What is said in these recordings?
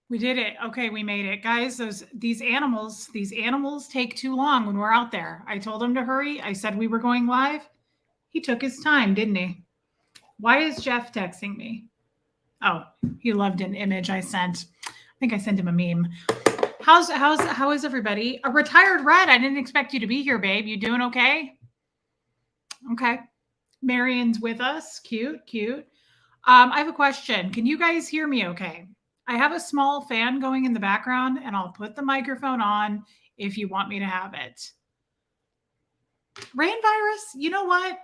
We did it. Okay, we made it. Guys, these animals take too long when we're out there. I told him to hurry. I said we were going live. He took his time, didn't he? Why is Jeff texting me? Oh, he loved an image I sent. I think I sent him a meme. How is everybody? A retired red. I didn't expect you to be here, babe. You doing okay? Okay. Marion's with us. Cute, cute. I have a question. Can you guys hear me okay? I have a small fan going in the background, and I'll put the microphone on if you want me to have it. Rain virus, you know what?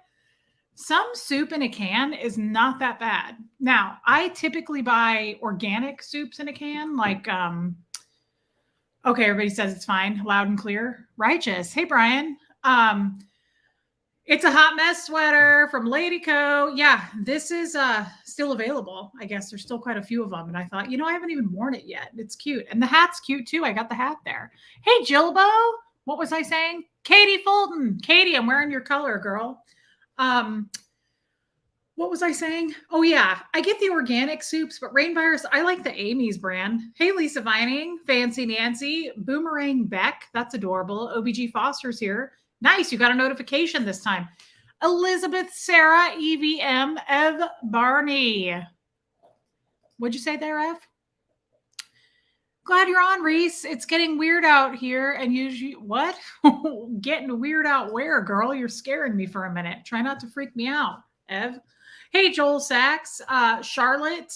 Some soup in a can is not that bad. Now, I typically buy organic soups in a can, like, okay, everybody says it's fine, loud and clear. Righteous. Hey, Brian. It's a hot mess sweater from Lady Co. Yeah, this is still available. I guess there's still quite a few of them. And I thought, I haven't even worn it yet. It's cute. And the hat's cute too. I got the hat there. Hey, Jilbo. What was I saying? Katie Fulton. Katie, I'm wearing your color, girl. What was I saying? Oh, yeah. I get the organic soups, but Rain Virus, I like the Amy's brand. Hey, Lisa Vining. Fancy Nancy. Boomerang Beck. That's adorable. OBG Foster's here. Nice. You got a notification this time. Elizabeth, Sarah, EVM, Ev, Barney. What'd you say there, Ev? Glad you're on, Reese. It's getting weird out here. And usually, what? Getting weird out where, girl? You're scaring me for a minute. Try not to freak me out, Ev. Hey, Joel Sachs. Charlotte.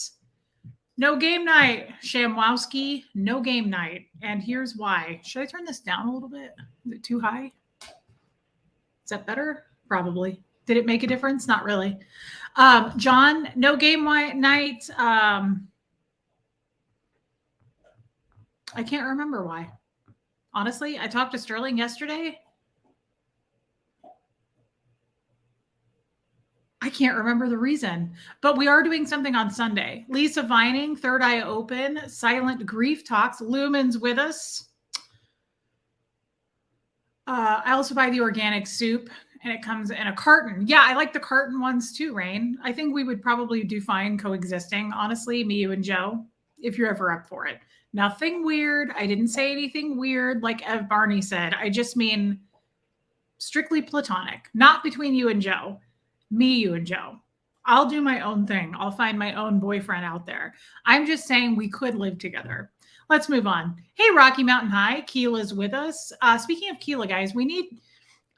No game night. Shamwowski. No game night. And here's why. Should I turn this down a little bit? Is it too high? Is that better? Probably. Did it make a difference? Not really. John, no game night. I can't remember why. Honestly, I talked to Sterling yesterday. I can't remember the reason, but we are doing something on Sunday. Lisa Vining, Third Eye Open, Silent Grief Talks. Lumen's with us. I also buy the organic soup, and it comes in a carton. Yeah, I like the carton ones too, Rain. I think we would probably do fine coexisting, honestly, me, you, and Joe, if you're ever up for it. Nothing weird. I didn't say anything weird like Ev Barney said. I just mean strictly platonic, not between you and Joe. Me, you, and Joe. I'll do my own thing. I'll find my own boyfriend out there. I'm just saying we could live together. Let's move on. Hey, Rocky Mountain High. Keela's with us. Speaking of Keela, guys, we need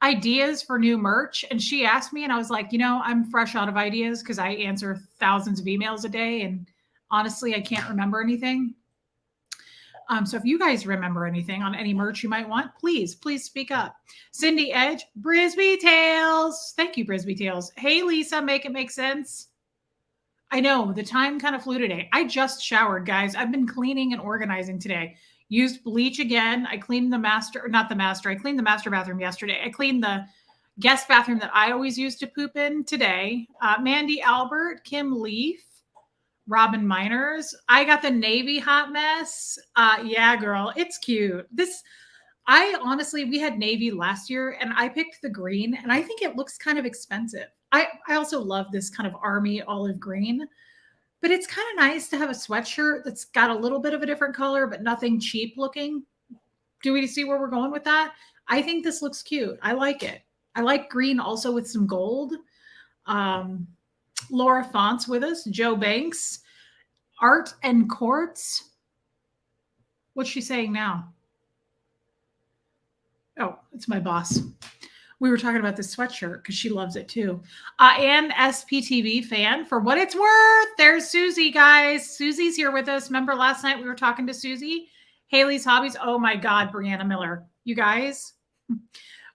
ideas for new merch. And she asked me, and I was like, I'm fresh out of ideas because I answer thousands of emails a day. And honestly, I can't remember anything. So if you guys remember anything on any merch you might want, please speak up. Cindy Edge, Brisbee Tales. Thank you, Brisbee Tales. Hey, Lisa, make it make sense. I know the time kind of flew today. I just showered, guys. I've been cleaning and organizing today. Used bleach again. I cleaned I cleaned the master bathroom yesterday. I cleaned the guest bathroom that I always used to poop in today. Mandy Albert, Kim Leaf, Robin Miners. I got the navy hot mess. Yeah, girl, it's cute. We had navy last year and I picked the green and I think it looks kind of expensive. I also love this kind of army olive green, but it's kind of nice to have a sweatshirt that's got a little bit of a different color, but nothing cheap looking. Do we see where we're going with that? I think this looks cute. I like it. I like green also with some gold. Laura Fonts with us, Joe Banks, Art and Quartz. What's she saying now? Oh, it's my boss. We were talking about this sweatshirt because she loves it too. And SPTV fan, for what it's worth. There's Susie, guys. Susie's here with us. Remember last night we were talking to Susie? Haley's Hobbies. Oh my God, Brianna Miller. You guys,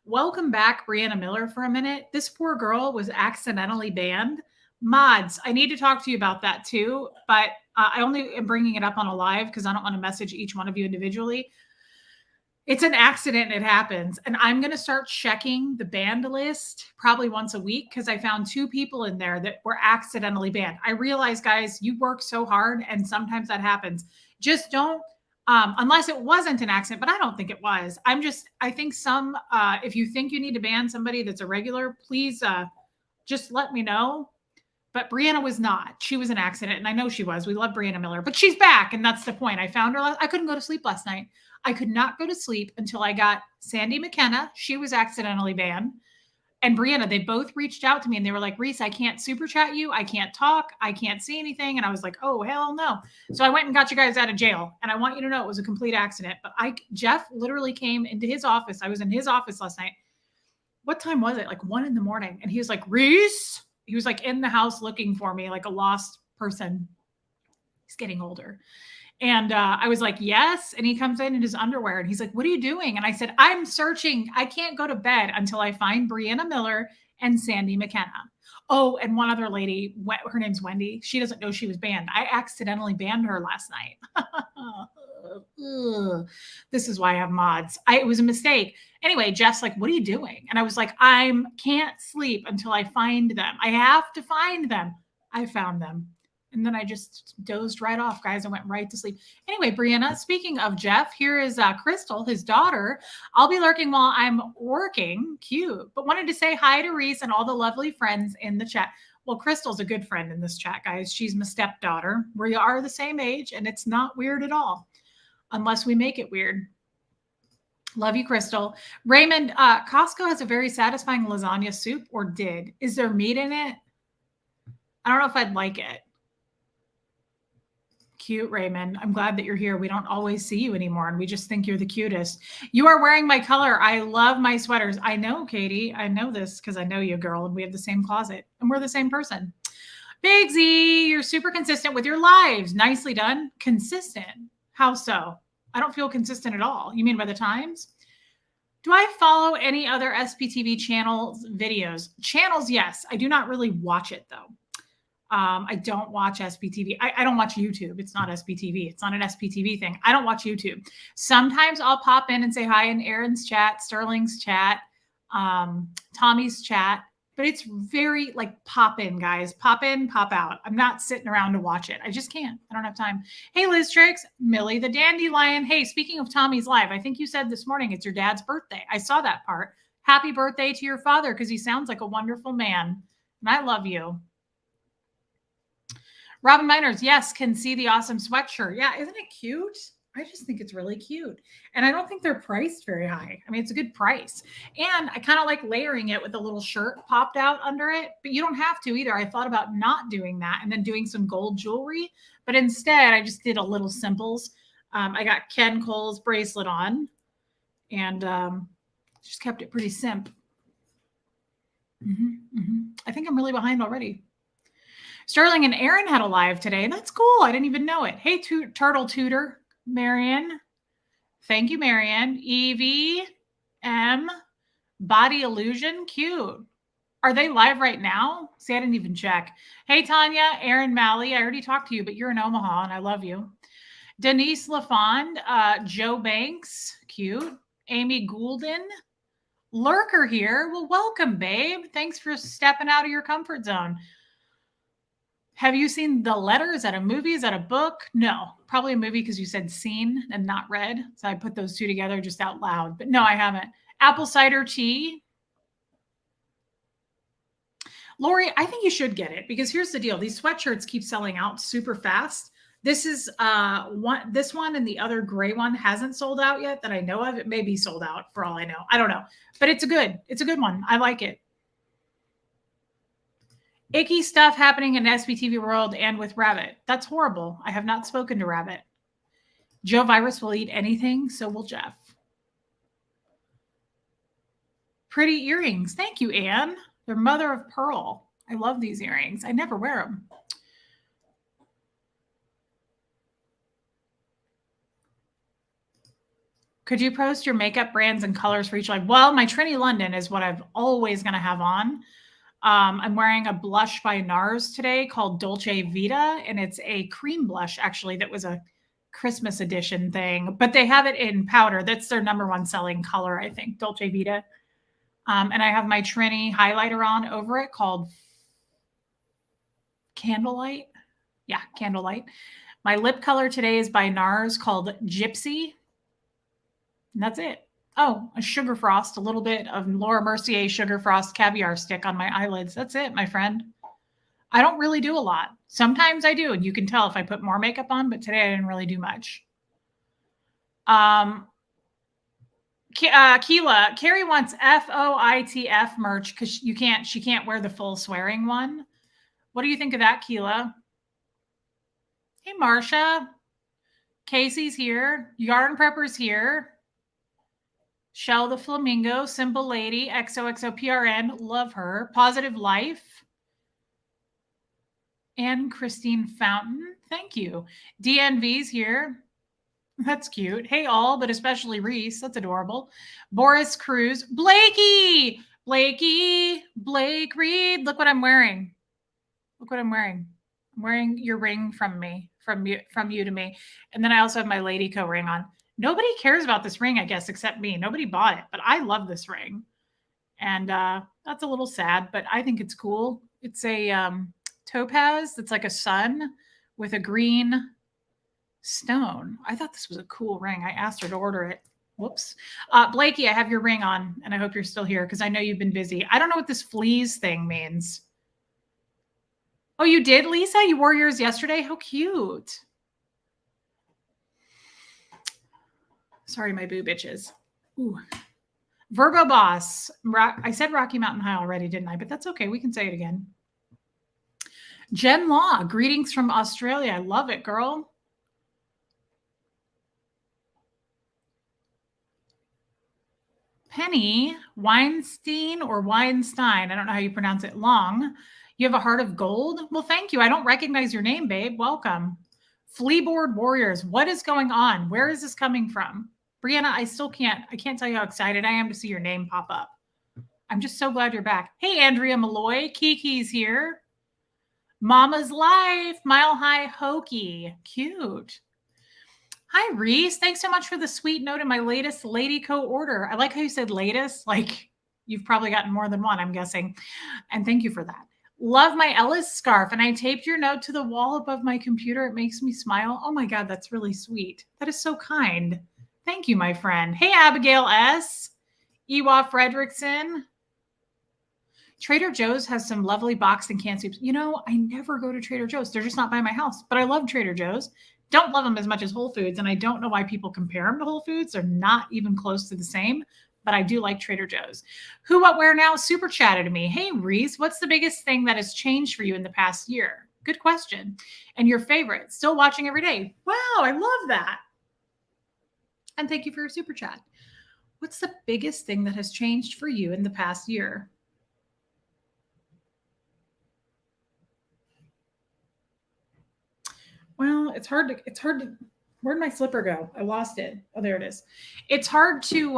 welcome back, Brianna Miller, for a minute. This poor girl was accidentally banned. Mods, I need to talk to you about that too, but I only am bringing it up on a live because I don't want to message each one of you individually. It's an accident. It happens. And I'm going to start checking the banned list probably once a week because I found 2 people in there that were accidentally banned. I realize, guys, you work so hard and sometimes that happens. Just don't, unless it wasn't an accident, but I don't think it was. I think if you think you need to ban somebody that's a regular, please just let me know. but Brianna was not. She was an accident, and I know she was. We love Brianna Miller, but she's back, and that's the point. I found her. I couldn't go to sleep last night. I could not go to sleep until I got Sandy McKenna. She was accidentally banned. And Brianna, they both reached out to me and they were like, Reese, I can't super chat you. I can't talk. I can't see anything. And I was like, oh, hell no. So I went and got you guys out of jail. And I want you to know it was a complete accident. But Jeff literally came into his office. I was in his office last night. What time was it? Like 1 a.m. And he was like, Reese, he was like in the house looking for me like a lost person. He's getting older. And I was like, yes. And he comes in his underwear and he's like, what are you doing? And I said, I'm searching. I can't go to bed until I find Brianna Miller and Sandy McKenna. Oh, and one other lady, her name's Wendy. She doesn't know she was banned. I accidentally banned her last night. This is why I have mods. It was a mistake. Anyway, Jeff's like, what are you doing? And I was like, I can't sleep until I find them. I have to find them. I found them. And then I just dozed right off, guys. I went right to sleep. Anyway, Brianna, speaking of Jeff, here is Crystal, his daughter. I'll be lurking while I'm working. Cute. But wanted to say hi to Reese and all the lovely friends in the chat. Well, Crystal's a good friend in this chat, guys. She's my stepdaughter. We are the same age, and it's not weird at all, unless we make it weird. Love you, Crystal. Raymond, Costco has a very satisfying lasagna soup, or did. Is there meat in it? I don't know if I'd like it. Cute, Raymond. I'm glad that you're here. We don't always see you anymore, and we just think you're the cutest. You are wearing my color. I love my sweaters. I know, Katie. I know this because I know you, girl, and we have the same closet, and we're the same person. Big Z, you're super consistent with your lives. Nicely done. Consistent. How so? I don't feel consistent at all. You mean by the times? Do I follow any other SPTV channels videos? Channels, yes. I do not really watch it, though. I don't watch SPTV. I don't watch YouTube. It's not SPTV. It's not an SPTV thing. I don't watch YouTube. Sometimes I'll pop in and say hi in Aaron's chat, Sterling's chat, Tommy's chat, but it's very like pop in, guys. Pop in, pop out. I'm not sitting around to watch it. I just can't. I don't have time. Hey, Liz Tricks, Millie the Dandelion. Hey, speaking of Tommy's live, I think you said this morning it's your dad's birthday. I saw that part. Happy birthday to your father because he sounds like a wonderful man. And I love you. Robin Miners, yes, can see the awesome sweatshirt. Yeah, isn't it cute? I just think it's really cute. And I don't think they're priced very high. I mean, it's a good price. And I kind of like layering it with a little shirt popped out under it, but you don't have to either. I thought about not doing that and then doing some gold jewelry, but instead I just did a little simples. I got Ken Cole's bracelet on and just kept it pretty simp. I think I'm really behind already. Sterling and Aaron had a live today. That's cool. I didn't even know it. Hey, Turtle Tutor, Marion. Thank you, Marion. Evie, M, Body Illusion. Cute. Are they live right now? See, I didn't even check. Hey, Tanya, Aaron Malley. I already talked to you, but you're in Omaha, and I love you. Denise LaFond, Joe Banks. Cute. Amy Goulden. Lurker here. Well, welcome, babe. Thanks for stepping out of your comfort zone. Have you seen The Letter? Is that a movie? Is that a book? No, probably a movie because you said seen and not read. So I put those two together just out loud. But no, I haven't. Apple cider tea. Lori, I think you should get it because here's the deal. These sweatshirts keep selling out super fast. This is this one and the other gray one hasn't sold out yet that I know of. It may be sold out for all I know. I don't know. But it's a good one. I like it. Icky stuff happening in SBTV world and with Rabbit. That's horrible. I have not spoken to Rabbit. Joe Virus will eat anything, so will Jeff. Pretty earrings. Thank you, Anne. They're mother of pearl. I love these earrings. I never wear them. Could you post your makeup brands and colors for each live? Well, my Trini London is what I'm always going to have on. I'm wearing a blush by NARS today called Dolce Vita, and it's a cream blush, actually, that was a Christmas edition thing, but they have it in powder. That's their #1 selling color, I think, Dolce Vita. And I have my Trini highlighter on over it called Candlelight. Yeah, Candlelight. My lip color today is by NARS called Gypsy. And that's it. Oh, a sugar frost, a little bit of Laura Mercier sugar frost caviar stick on my eyelids. That's it, my friend. I don't really do a lot. Sometimes I do, and you can tell if I put more makeup on, but today I didn't really do much. Keela, Carrie wants FOITF merch because she can't wear the full swearing one. What do you think of that, Keela? Hey, Marsha. Casey's here. Yarn Prepper's here. Shell the Flamingo, Simple Lady, XOXOPRN, love her. Positive Life. And Christine Fountain, thank you. DNV's here. That's cute. Hey, all, but especially Reese. That's adorable. Boris Cruz. Blakey! Blake Reed. Look what I'm wearing. Look what I'm wearing. I'm wearing your ring from you to me. And then I also have my Lady Co ring on. Nobody cares about this ring, I guess, except me. Nobody bought it, but I love this ring. And that's a little sad, but I think it's cool. It's a topaz that's like a sun with a green stone. I thought this was a cool ring. I asked her to order it. Whoops. Blakey, I have your ring on, and I hope you're still here because I know you've been busy. I don't know what this fleas thing means. Oh, you did, Lisa? You wore yours yesterday? How cute. Sorry, my boob itches. Ooh. Virgo Boss. I said Rocky Mountain High already, didn't I? But that's okay. We can say it again. Jen Law, greetings from Australia. I love it, girl. Penny Weinstein or Weinstein. I don't know how you pronounce it. Long. You have a heart of gold? Well, thank you. I don't recognize your name, babe. Welcome. Fleaboard Warriors. What is going on? Where is this coming from? Brianna, I can't tell you how excited I am to see your name pop up. I'm just so glad you're back. Hey, Andrea Malloy. Kiki's here. Mama's Life. Mile High Hokey. Cute. Hi, Reese. Thanks so much for the sweet note in my latest Lady Co order. I like how you said latest. Like you've probably gotten more than one, I'm guessing. And thank you for that. Love my Ellis scarf. And I taped your note to the wall above my computer. It makes me smile. Oh my God, that's really sweet. That is so kind. Thank you, my friend. Hey, Abigail S. Ewa Fredrickson. Trader Joe's has some lovely boxed and canned soups. You know, I never go to Trader Joe's. They're just not by my house, but I love Trader Joe's. Don't love them as much as Whole Foods, and I don't know why people compare them to Whole Foods. They're not even close to the same, but I do like Trader Joe's. Who, what, where now? Super chatted to me. Hey, Reese, what's the biggest thing that has changed for you in the past year? Good question. And your favorite? Still watching every day. Wow, I love that. And thank you for your super chat. What's the biggest thing that has changed for you in the past year? Well, it's hard to, where'd my slipper go? I lost it. Oh, there it is. It's hard to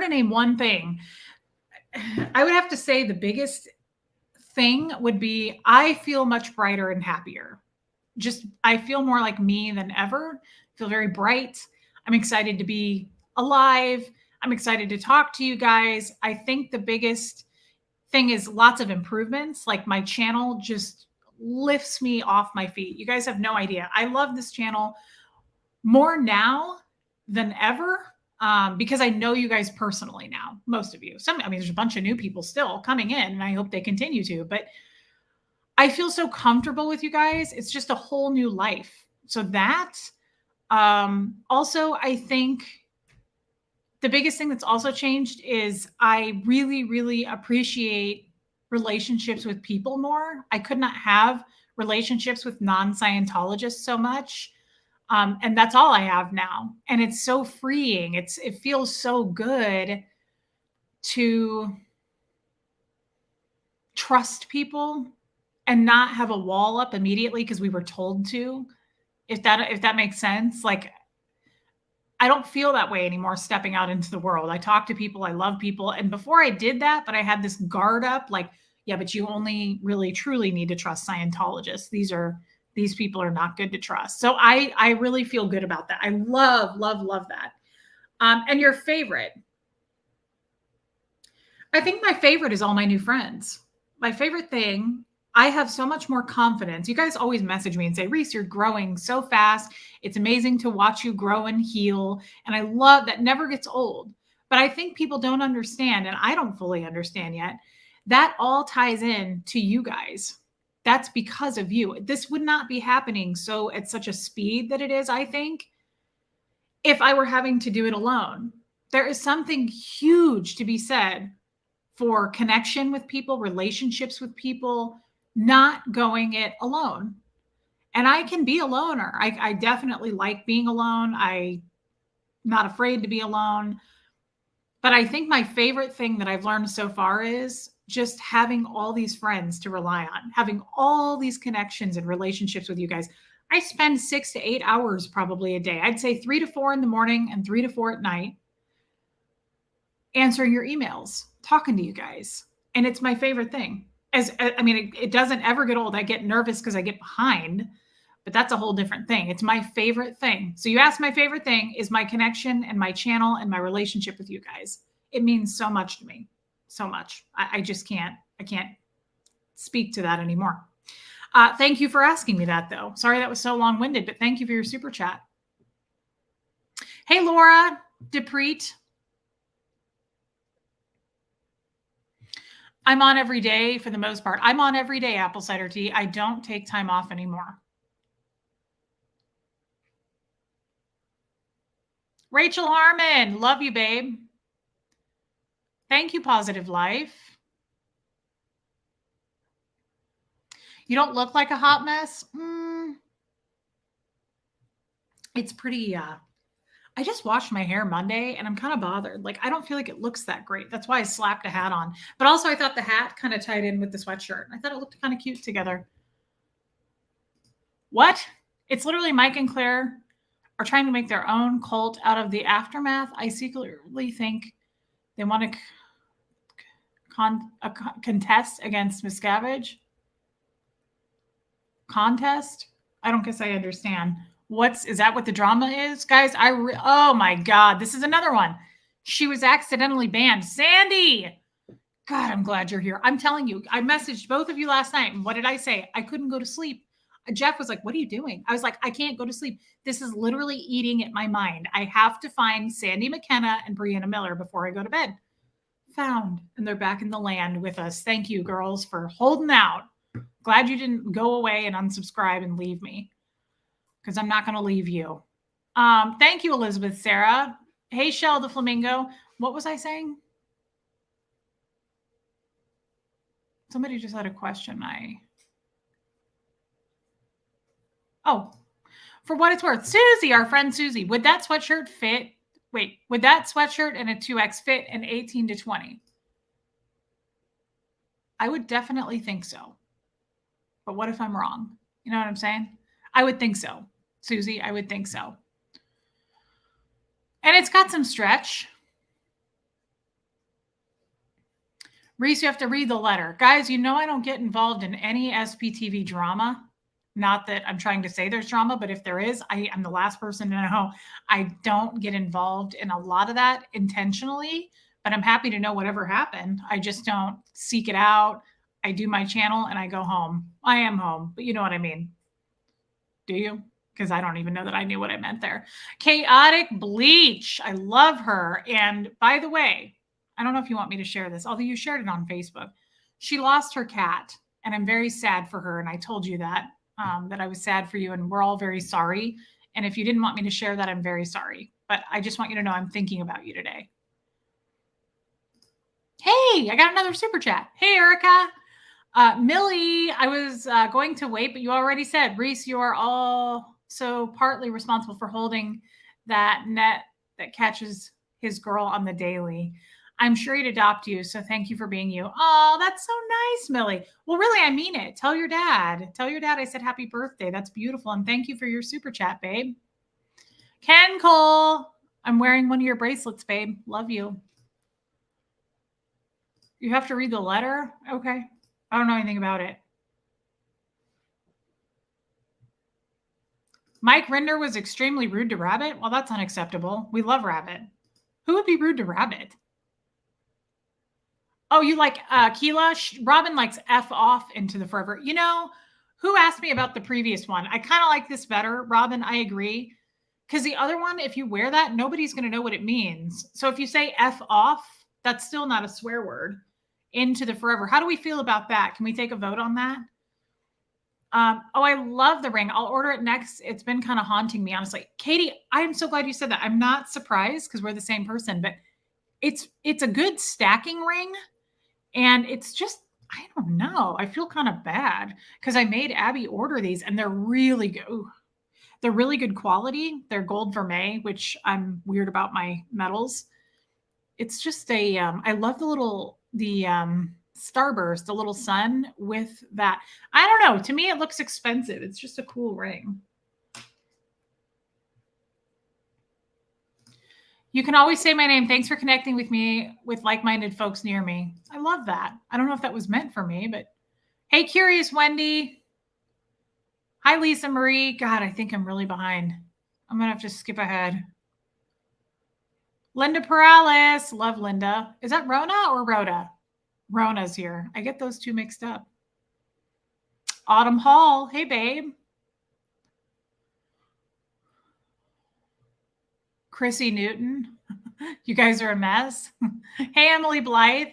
name one thing. I would have to say the biggest thing would be I feel much brighter and happier. Just, I feel more like me than ever. I feel very bright. I'm excited to be alive. I'm excited to talk to you guys. I think the biggest thing is lots of improvements. Like my channel just lifts me off my feet. You guys have no idea. I love this channel more now than ever because I know you guys personally now, most of you. There's a bunch of new people still coming in, and I hope they continue to, but I feel so comfortable with you guys. It's just a whole new life. So that also, I think the biggest thing that's also changed is I really, really appreciate relationships with people more. I could not have relationships with non-Scientologists so much. And that's all I have now. And it's so freeing. It feels so good to trust people and not have a wall up immediately because we were told to, if that makes sense. Like, I don't feel that way anymore stepping out into the world. I talk to people, I love people. And before I did that, but I had this guard up, like, yeah, but you only really truly need to trust Scientologists. These people are not good to trust. So I really feel good about that. I love, love, love that. And your favorite? I think my favorite is all my new friends. My favorite thing, I have so much more confidence. You guys always message me and say, Reese, you're growing so fast. It's amazing to watch you grow and heal. And I love that, never gets old. But I think people don't understand, and I don't fully understand yet, That all ties in to you guys. That's because of you. This would not be happening so at such a speed that it is, I think, if I were having to do it alone. There is something huge to be said for connection with people, relationships with people, not going it alone. And I can be a loner. I definitely like being alone. I'm not afraid to be alone. But I think my favorite thing that I've learned so far is just having all these friends to rely on, having all these connections and relationships with you guys. I spend 6 to 8 hours probably a day. I'd say 3 to 4 in the morning and 3 to 4 at night answering your emails, talking to you guys. And it's my favorite thing. It doesn't ever get old. I get nervous because I get behind, but that's a whole different thing. It's my favorite thing. So you asked, my favorite thing is my connection and my channel and my relationship with you guys. It means so much to me. So much. I can't speak to that anymore. Thank you for asking me that, though. Sorry that was so long-winded, but thank you for your super chat. Hey, Laura DePreet. I'm on every day for the most part. I'm on every day, apple cider tea. I don't take time off anymore. Rachel Harmon, love you, babe. Thank you, Positive Life. You don't look like a hot mess. It's pretty, I just washed my hair Monday and I'm kind of bothered. Like, I don't feel like it looks that great. That's why I slapped a hat on. But also I thought the hat kind of tied in with the sweatshirt. I thought it looked kind of cute together. What? It's literally Mike and Claire are trying to make their own cult out of the aftermath. I secretly think they want to contest against Miscavige. Contest? I don't guess I understand. Is that what the drama is? Guys, oh my God, this is another one. She was accidentally banned. Sandy! God, I'm glad you're here. I'm telling you, I messaged both of you last night. And what did I say? I couldn't go to sleep. Jeff was like, what are you doing? I was like, I can't go to sleep. This is literally eating at my mind. I have to find Sandy McKenna and Brianna Miller before I go to bed. Found. And they're back in the land with us. Thank you, girls, for holding out. Glad you didn't go away and unsubscribe and leave me, because I'm not going to leave you. Thank you, Elizabeth Sarah. Hey, Shell the Flamingo. What was I saying? Somebody just had a question. For what it's worth, Susie, our friend Susie, would that sweatshirt fit? Wait, would that sweatshirt and a 2X fit an 18 to 20? I would definitely think so. But what if I'm wrong? You know what I'm saying? I would think so. Susie, I would think so. And it's got some stretch. Reese, you have to read the letter. Guys, you know I don't get involved in any SPTV drama. Not that I'm trying to say there's drama, but if there is, I'm the last person to know. I don't get involved in a lot of that intentionally, but I'm happy to know whatever happened. I just don't seek it out. I do my channel and I go home. I am home, but you know what I mean. Do you? Because I don't even know that I knew what I meant there. Chaotic Bleach. I love her. And by the way, I don't know if you want me to share this, although you shared it on Facebook. She lost her cat, and I'm very sad for her. And I told you that I was sad for you, and we're all very sorry. And if you didn't want me to share that, I'm very sorry. But I just want you to know I'm thinking about you today. Hey, I got another super chat. Hey, Erica. Millie, I was going to wait, but you already said, Reese, you are also partly responsible for holding that net that catches his girl on the daily. I'm sure he'd adopt you, so thank you for being you. Oh, that's so nice, Millie. Well, really, I mean it. Tell your dad. Tell your dad I said happy birthday. That's beautiful, and thank you for your super chat, babe. Ken Cole, I'm wearing one of your bracelets, babe. Love you. You have to read the letter? Okay. I don't know anything about it. Mike Rinder was extremely rude to Rabbit? Well, that's unacceptable. We love Rabbit. Who would be rude to Rabbit? Oh, you like Keela? Robin likes F off into the forever. You know, who asked me about the previous one? I kind of like this better, Robin. I agree. Because the other one, if you wear that, nobody's going to know what it means. So if you say F off, that's still not a swear word. into the forever. How do we feel about that? Can we take a vote on that? Oh, I love the ring. I'll order it next. It's been kind of haunting me, honestly. Katie, I'm so glad you said that. I'm not surprised because we're the same person, but it's a good stacking ring. And it's just, I don't know. I feel kind of bad because I made Abby order these and they're really good. They're really good quality. They're gold vermeil, which I'm weird about my metals. It's just I love the starburst, the little sun with that. I don't know. To me, it looks expensive. It's just a cool ring. You can always say my name. Thanks for connecting with me with like-minded folks near me. I love that. I don't know if that was meant for me, but hey, Curious Wendy. Hi, Lisa Marie. God, I think I'm really behind. I'm going to have to skip ahead. Linda Perales. Love Linda. Is that Rona or Rhoda? Rona's here. I get those two mixed up. Autumn Hall. Hey, babe. Chrissy Newton. You guys are a mess. Hey, Emily Blythe.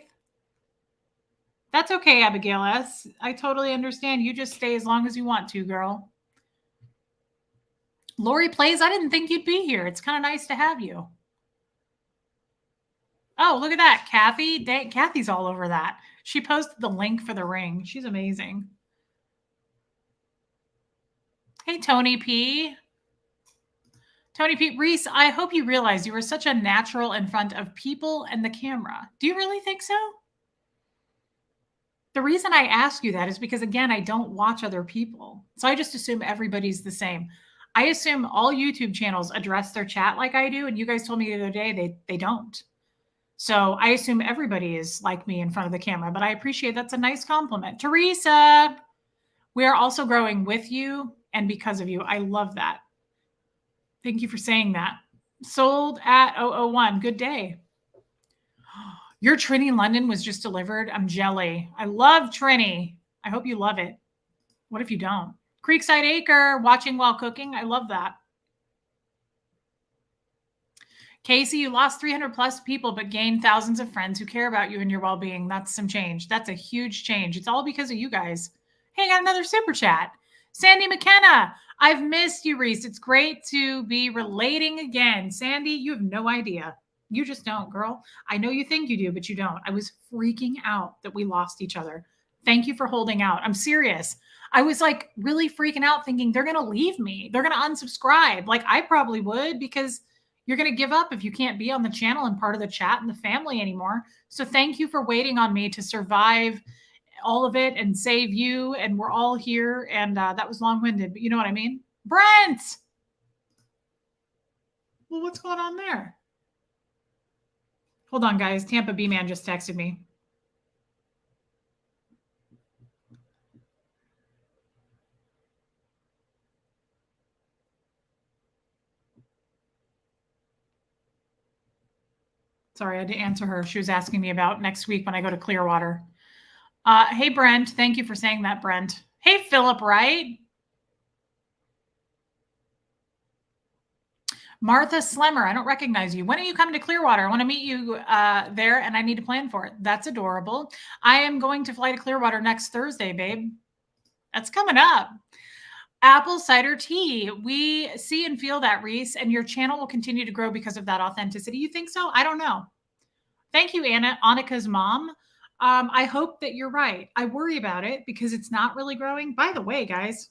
That's okay, Abigail S. I totally understand. You just stay as long as you want to, girl. Lori Plays. I didn't think you'd be here. It's kind of nice to have you. Oh, look at that. Kathy. Kathy's all over that. She posted the link for the ring. She's amazing. Hey, Tony P. Tony P. Reese, I hope you realize you were such a natural in front of people and the camera. Do you really think so? The reason I ask you that is because, again, I don't watch other people. So I just assume everybody's the same. I assume all YouTube channels address their chat like I do. And you guys told me the other day they don't. So I assume everybody is like me in front of the camera, but I appreciate that's a nice compliment. Teresa, we are also growing with you and because of you. I love that. Thank you for saying that. Sold at 001. Good day. Your Trini in London was just delivered. I'm jelly. I love Trini. I hope you love it. What if you don't? Creekside Acre, watching while cooking. I love that. Casey, you lost 300 plus people, but gained thousands of friends who care about you and your well-being. That's some change. That's a huge change. It's all because of you guys. Hey, I got another super chat. Sandy McKenna, I've missed you, Reese. It's great to be relating again. Sandy, you have no idea. You just don't, girl. I know you think you do, but you don't. I was freaking out that we lost each other. Thank you for holding out. I'm serious. I was like really freaking out thinking they're going to leave me. They're going to unsubscribe. Like I probably would because you're going to give up if you can't be on the channel and part of the chat and the family anymore. So thank you for waiting on me to survive all of it and save you. And we're all here. And that was long-winded, but you know what I mean? Brent! Well, what's going on there? Hold on, guys. Tampa B-Man just texted me. Sorry, I had to answer her. She was asking me about next week when I go to Clearwater. Hey, Brent. Thank you for saying that, Brent. Hey, Philip Wright. Martha Slemmer, I don't recognize you. When are you coming to Clearwater? I want to meet you there, and I need to plan for it. That's adorable. I am going to fly to Clearwater next Thursday, babe. That's coming up. Apple cider tea. We see and feel that, Reese, and your channel will continue to grow because of that authenticity. You think so? I don't know. Thank you, Anna, Annika's mom. I hope that you're right. I worry about it because it's not really growing. By the way, guys,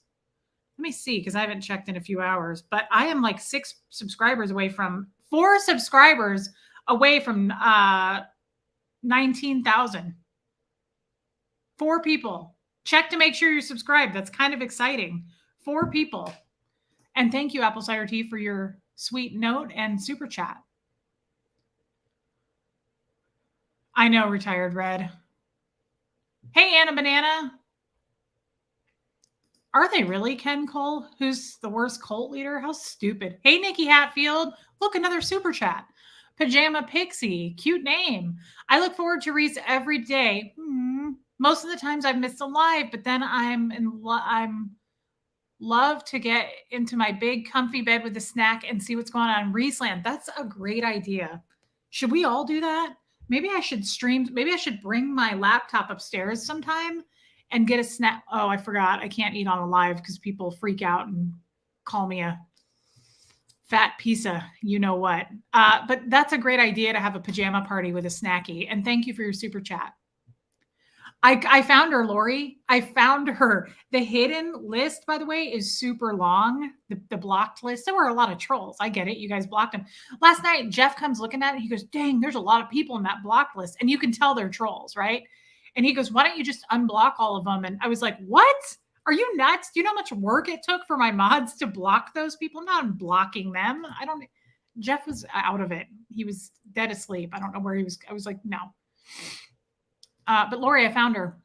let me see because I haven't checked in a few hours, but I am like 4 subscribers away from 19,000. 4 people. Check to make sure you're subscribed. That's kind of exciting. 4 people. And thank you, Apple Cider Tea, for your sweet note and super chat. I know, Retired Red. Hey, Anna Banana. Are they really Ken Cole? Who's the worst cult leader? How stupid. Hey, Nikki Hatfield. Look, another super chat. Pajama Pixie. Cute name. I look forward to Reese every day. Most of the times I've missed a live, but then I'm love to get into my big comfy bed with a snack and see what's going on in Reeseland. That's a great idea. Should we all do that? Maybe I should stream. Maybe I should bring my laptop upstairs sometime and get a snack. Oh, I forgot. I can't eat on a live because people freak out and call me a fat piece of you know what. But that's a great idea to have a pajama party with a snacky. And thank you for your super chat. I found her, Lori. I found her. The hidden list, by the way, is super long. The blocked list. There were a lot of trolls. I get it. You guys blocked them. Last night, Jeff comes looking at it. He goes, dang, there's a lot of people in that blocked list. And you can tell they're trolls, right? And he goes, why don't you just unblock all of them? And I was like, what? Are you nuts? Do you know how much work it took for my mods to block those people? I'm not unblocking them. I don't. Jeff was out of it. He was dead asleep. I don't know where he was. I was like, no. But Lori, I found her.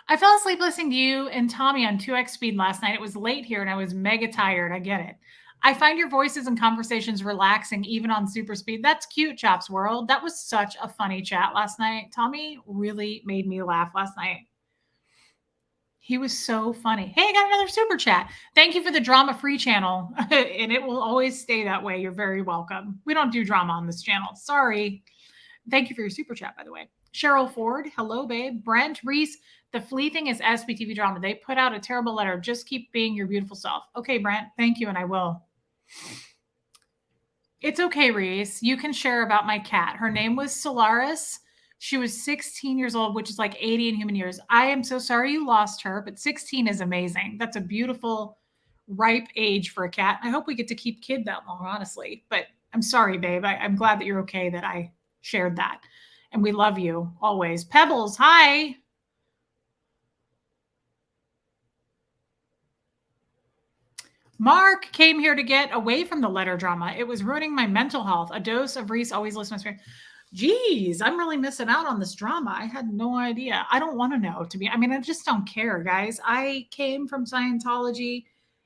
I fell asleep listening to you and Tommy on 2x speed last night. It was late here and I was mega tired. I get it. I find your voices and conversations relaxing, even on super speed. That's cute, Chops World. That was such a funny chat last night. Tommy really made me laugh last night. He was so funny. Hey, I got another super chat. Thank you for the drama-free channel. And it will always stay that way. You're very welcome. We don't do drama on this channel. Sorry. Thank you for your super chat, by the way. Cheryl Ford. Hello, babe. Brent Reese. The flea thing is SBTV drama. They put out a terrible letter. Just keep being your beautiful self. Okay, Brent. Thank you, and I will. It's okay, Reese. You can share about my cat. Her name was Solaris. She was 16 years old, which is like 80 in human years. I am so sorry you lost her, but 16 is amazing. That's a beautiful, ripe age for a cat. I hope we get to keep Kid that long, honestly. But I'm sorry, babe. I'm glad that you're okay that I shared that. And we love you always. Pebbles, hi. Mark came here to get away from the letter drama. It was ruining my mental health. A dose of Reese always listens to me. Geez, I'm really missing out on this drama. I had no idea. I don't want to know, to be. I mean, I just don't care, guys. I came from Scientology.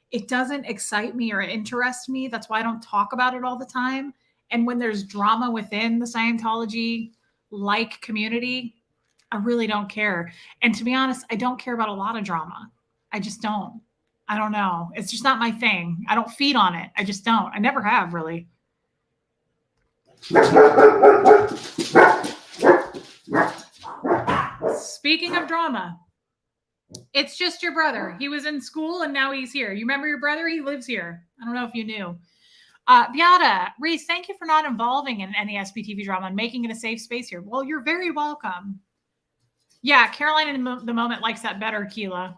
It doesn't excite me or interest me. That's why I don't talk about it all the time. And when there's drama within the Scientology like community, I really don't care. And to be honest, I don't care about a lot of drama. I just don't. I don't know. It's just not my thing. I don't feed on it. I just don't. I never have, really. Speaking of drama, it's just your brother. He was in school and now he's here. You remember your brother? He lives here. I don't know if you knew. Beata, Reese, thank you for not involving in any SBTV drama and making it a safe space here. Well, you're very welcome. Yeah, Caroline in the moment likes that better, Keela.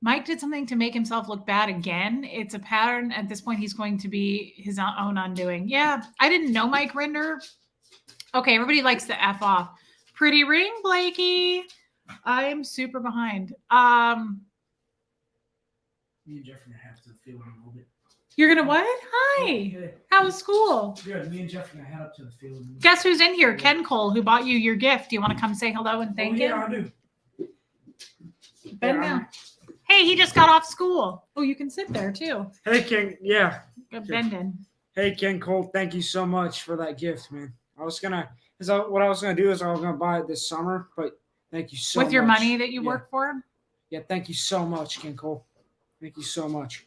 Mike did something to make himself look bad again. It's a pattern. At this point, he's going to be his own undoing. Yeah, I didn't know Mike Rinder. Okay, everybody likes to F off. Pretty ring, Blakey. I am super behind. Me and Jeff are going to have to field in a little bit. You're going to what? Hi. Hey. How was school? Good. Me and Jeff are going to head up to the field. Guess who's in here? Ken Cole, who bought you your gift. Do you want to come say hello and thank him? Yeah, I do. Ben now. Hey, he just got off school. Oh, you can sit there too. Hey, Ken. Yeah. Good bending. Hey, Ken Cole. Thank you so much for that gift, man. What I was gonna do is I was gonna buy it this summer, but thank you so much. With your money that you work for? Yeah, thank you so much, Ken Cole. Thank you so much.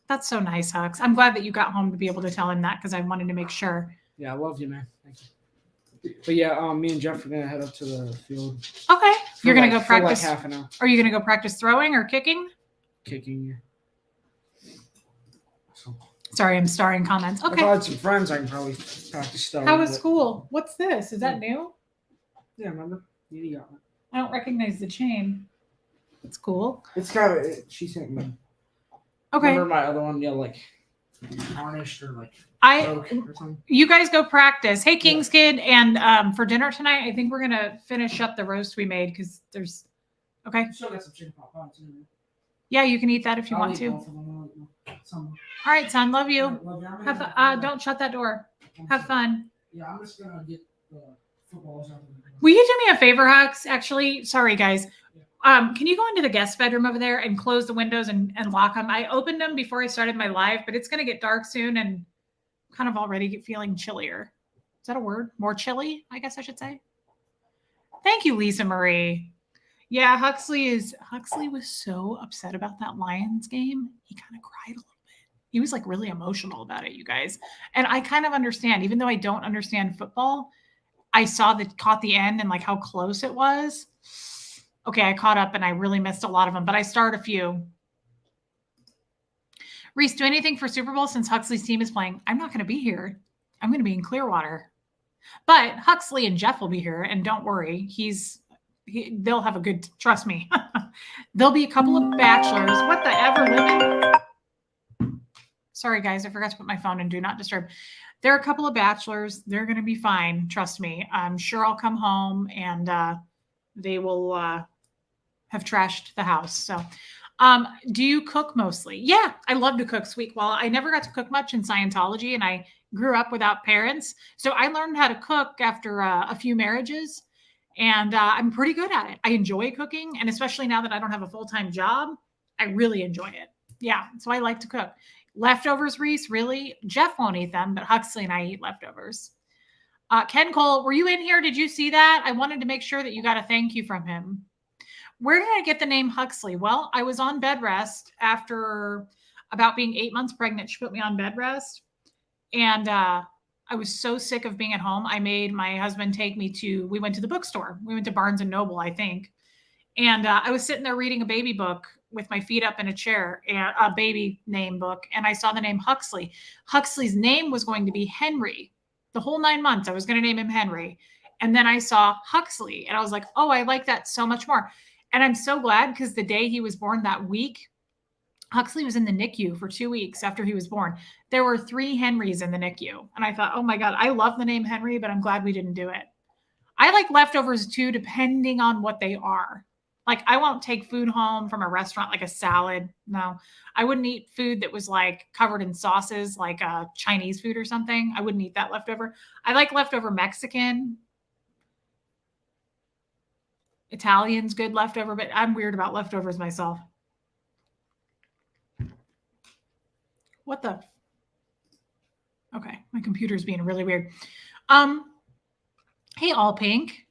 That's so nice, Hux. I'm glad that you got home to be able to tell him that because I wanted to make sure. Yeah, I love you, man. Thank you. But yeah, me and Jeff are gonna head up to the field. Okay. You're gonna go practice for like half an hour. Are you gonna go practice throwing or kicking? Kicking. So, sorry, I'm starring comments. Okay. If I had some friends, I can probably practice throwing. How was school? What's this? Is that new? Yeah, remember? You got it. I don't recognize the chain. It's cool. It's kind of. She sent me. Okay. Remember my other one? Yeah, like tarnished or like. You guys go practice. Hey, King's Kid, and for dinner tonight, I think we're gonna finish up the roast we made because there's. Okay. You still got some chicken pot pie too. Yeah, you can eat that if you want to. All right, son. Love you. Have don't shut that door. Have fun. Yeah, I'm just gonna get the footballs out. Will you do me a favor, Hux? Actually, sorry guys. Can you go into the guest bedroom over there and close the windows and lock them? I opened them before I started my live, but it's gonna get dark soon and kind of already feeling chillier. Is that a word? More chilly, I guess I should say. Thank you, Lisa Marie. Yeah, Huxley was so upset about that Lions game. He kind of cried a little bit. He was like really emotional about it, you guys. And I kind of understand, even though I don't understand football, I caught the end and like how close it was. Okay, I caught up and I really missed a lot of them, but I starred a few. Reese, do anything for Super Bowl since Huxley's team is playing? I'm not going to be here. I'm going to be in Clearwater. But Huxley and Jeff will be here, and don't worry, they'll have a good. Trust me, there'll be a couple of bachelors. What the ever living? Sorry, guys, I forgot to put my phone in do not disturb. There are a couple of bachelors. They're going to be fine. Trust me. I'm sure I'll come home and they will have trashed the house. So, do you cook mostly? Yeah, I love to cook, sweet. Well, I never got to cook much in Scientology, and I grew up without parents. So I learned how to cook after a few marriages, and I'm pretty good at it. I enjoy cooking, and especially now that I don't have a full-time job, I really enjoy it. Yeah, so I like to cook. Leftovers, Reese, really? Jeff won't eat them, but Huxley and I eat leftovers. Ken Cole, were you in here? Did you see that? I wanted to make sure that you got a thank you from him. Where did I get the name Huxley? Well, I was on bed rest after about being 8 months pregnant. She put me on bed rest. And I was so sick of being at home. I made my husband take me we went to the bookstore. We went to Barnes and Noble, I think. And I was sitting there reading a baby book with my feet up in a chair, and a baby name book. And I saw the name Huxley. Huxley's name was going to be Henry. The whole 9 months, I was going to name him Henry. And then I saw Huxley, and I was like, oh, I like that so much more. And I'm so glad, because the day he was born that week, Huxley was in the NICU for 2 weeks after he was born. There were 3 Henrys in the NICU. And I thought, oh my God, I love the name Henry, but I'm glad we didn't do it. I like leftovers too, depending on what they are. Like, I won't take food home from a restaurant, like a salad. No, I wouldn't eat food that was like covered in sauces, like Chinese food or something. I wouldn't eat that leftover. I like leftover Mexican. Italian's good leftover, but I'm weird about leftovers myself. What the? Okay, my computer's being really weird. Hey, All Pink.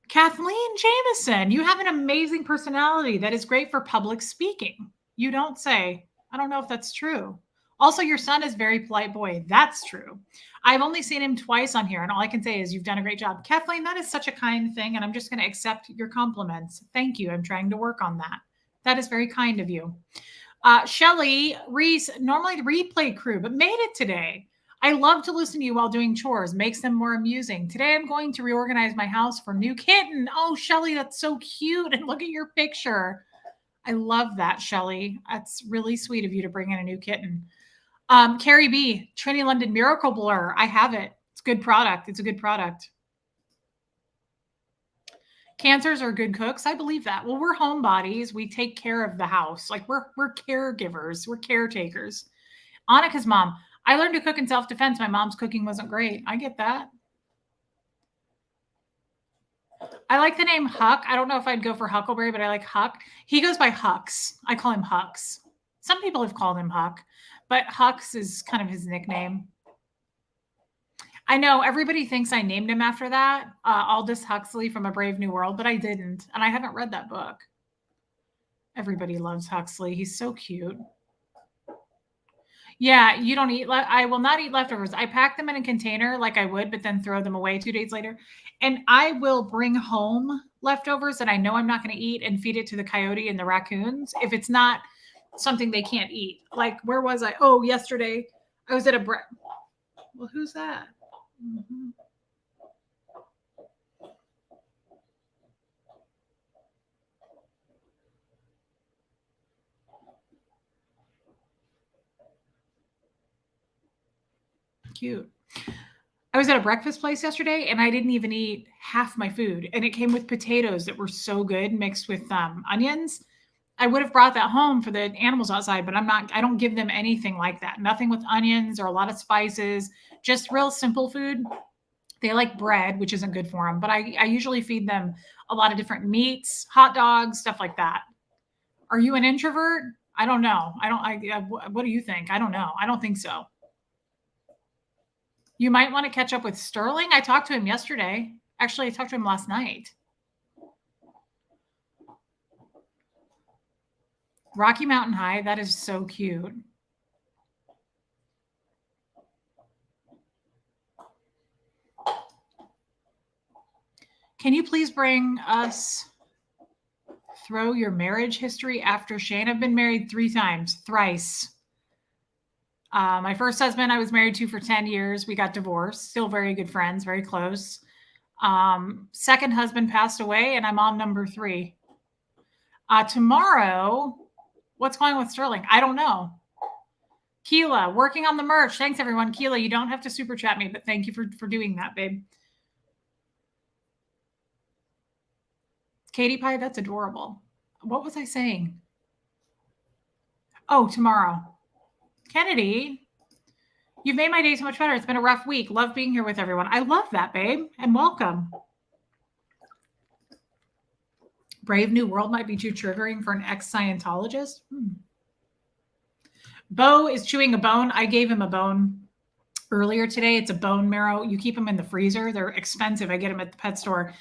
Kathleen Jameson, you have an amazing personality that is great for public speaking. You don't say. I don't know if that's true. Also, your son is a very polite boy. That's true. I've only seen him twice on here, and all I can say is you've done a great job. Kathleen, that is such a kind thing, and I'm just going to accept your compliments. Thank you. I'm trying to work on that. That is very kind of you. Shelly, Reese, normally the replay crew, but made it today. I love to listen to you while doing chores. Makes them more amusing. Today, I'm going to reorganize my house for new kitten. Oh, Shelly, that's so cute. And look at your picture. I love that, Shelly. That's really sweet of you to bring in a new kitten. Carrie B, Trinity London Miracle Blur. I have it. It's a good product. It's a good product. Cancers are good cooks. I believe that. Well, we're homebodies. We take care of the house. Like we're caregivers. We're caretakers. Annika's mom. I learned to cook in self-defense. My mom's cooking wasn't great. I get that. I like the name Huck. I don't know if I'd go for Huckleberry, but I like Huck. He goes by Hux. I call him Hux. Some people have called him Huck, but Hux is kind of his nickname. I know everybody thinks I named him after that, Aldous Huxley from A Brave New World, but I didn't. And I haven't read that book. Everybody loves Huxley. He's so cute. Yeah, you don't eat. I will not eat leftovers. I pack them in a container like I would, but then throw them away 2 days later. And I will bring home leftovers that I know I'm not going to eat and feed it to the coyote and the raccoons if it's not something they can't eat. Like, where was I? Oh, yesterday I was at well, who's that? Mm-hmm. Cute. I was at a breakfast place yesterday and I didn't even eat half my food. And it came with potatoes that were so good mixed with onions. I would have brought that home for the animals outside, but I don't give them anything like that. Nothing with onions or a lot of spices, just real simple food. They like bread, which isn't good for them, but I usually feed them a lot of different meats, hot dogs, stuff like that. Are you an introvert? I don't know. What do you think? I don't know. I don't think so. You might want to catch up with Sterling. I talked to him yesterday. Actually, I talked to him last night. Rocky Mountain High. That is so cute. Can you please bring us throw your marriage history after Shane? I've been married 3 times, thrice. My first husband I was married to for 10 years. We got divorced, still very good friends, very close. Second husband passed away, and I'm on number 3. Tomorrow, what's going on with Sterling? I don't know. Keela, working on the merch. Thanks, everyone. Keela, you don't have to super chat me, but thank you for doing that, babe. Katie Pie, that's adorable. What was I saying? Oh, tomorrow. Kennedy, you've made my day so much better. It's been a rough week. Love being here with everyone. I love that, babe, and welcome. Brave New World might be too triggering for an ex-Scientologist. Bo is chewing a bone. I gave him a bone earlier today. It's a bone marrow. You keep them in the freezer. They're expensive. I get them at the pet store.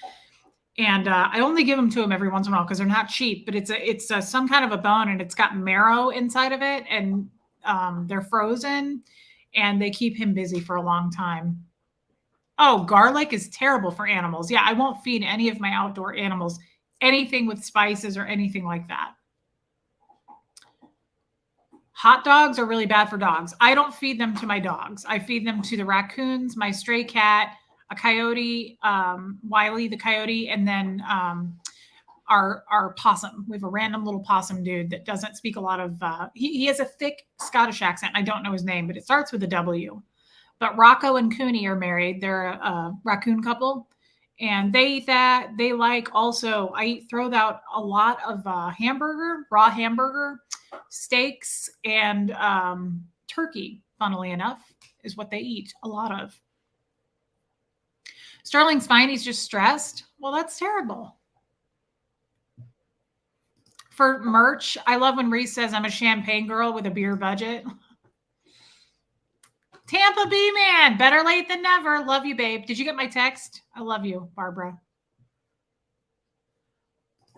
And I only give them to him every once in a while because they're not cheap, but it's some kind of a bone, and it's got marrow inside of it, and they're frozen, and they keep him busy for a long time. Oh, garlic is terrible for animals. Yeah, I won't feed any of my outdoor animals anything with spices or anything like that. Hot dogs are really bad for dogs. I don't feed them to my dogs. I feed them to the raccoons, my stray cat, a coyote, Wiley the coyote, and then our possum. We have a random little possum dude that doesn't speak a lot of, he has a thick Scottish accent. I don't know his name, but it starts with a W. But Rocco and Cooney are married. They're a raccoon couple, and they eat that. They like also, throw out a lot of hamburger, raw hamburger, steaks, and turkey, funnily enough, is what they eat a lot of. Sterling's fine. He's just stressed. Well, that's terrible. For merch, I love when Reese says I'm a champagne girl with a beer budget. Tampa B man, better late than never. Love you, babe. Did you get my text? I love you, Barbara.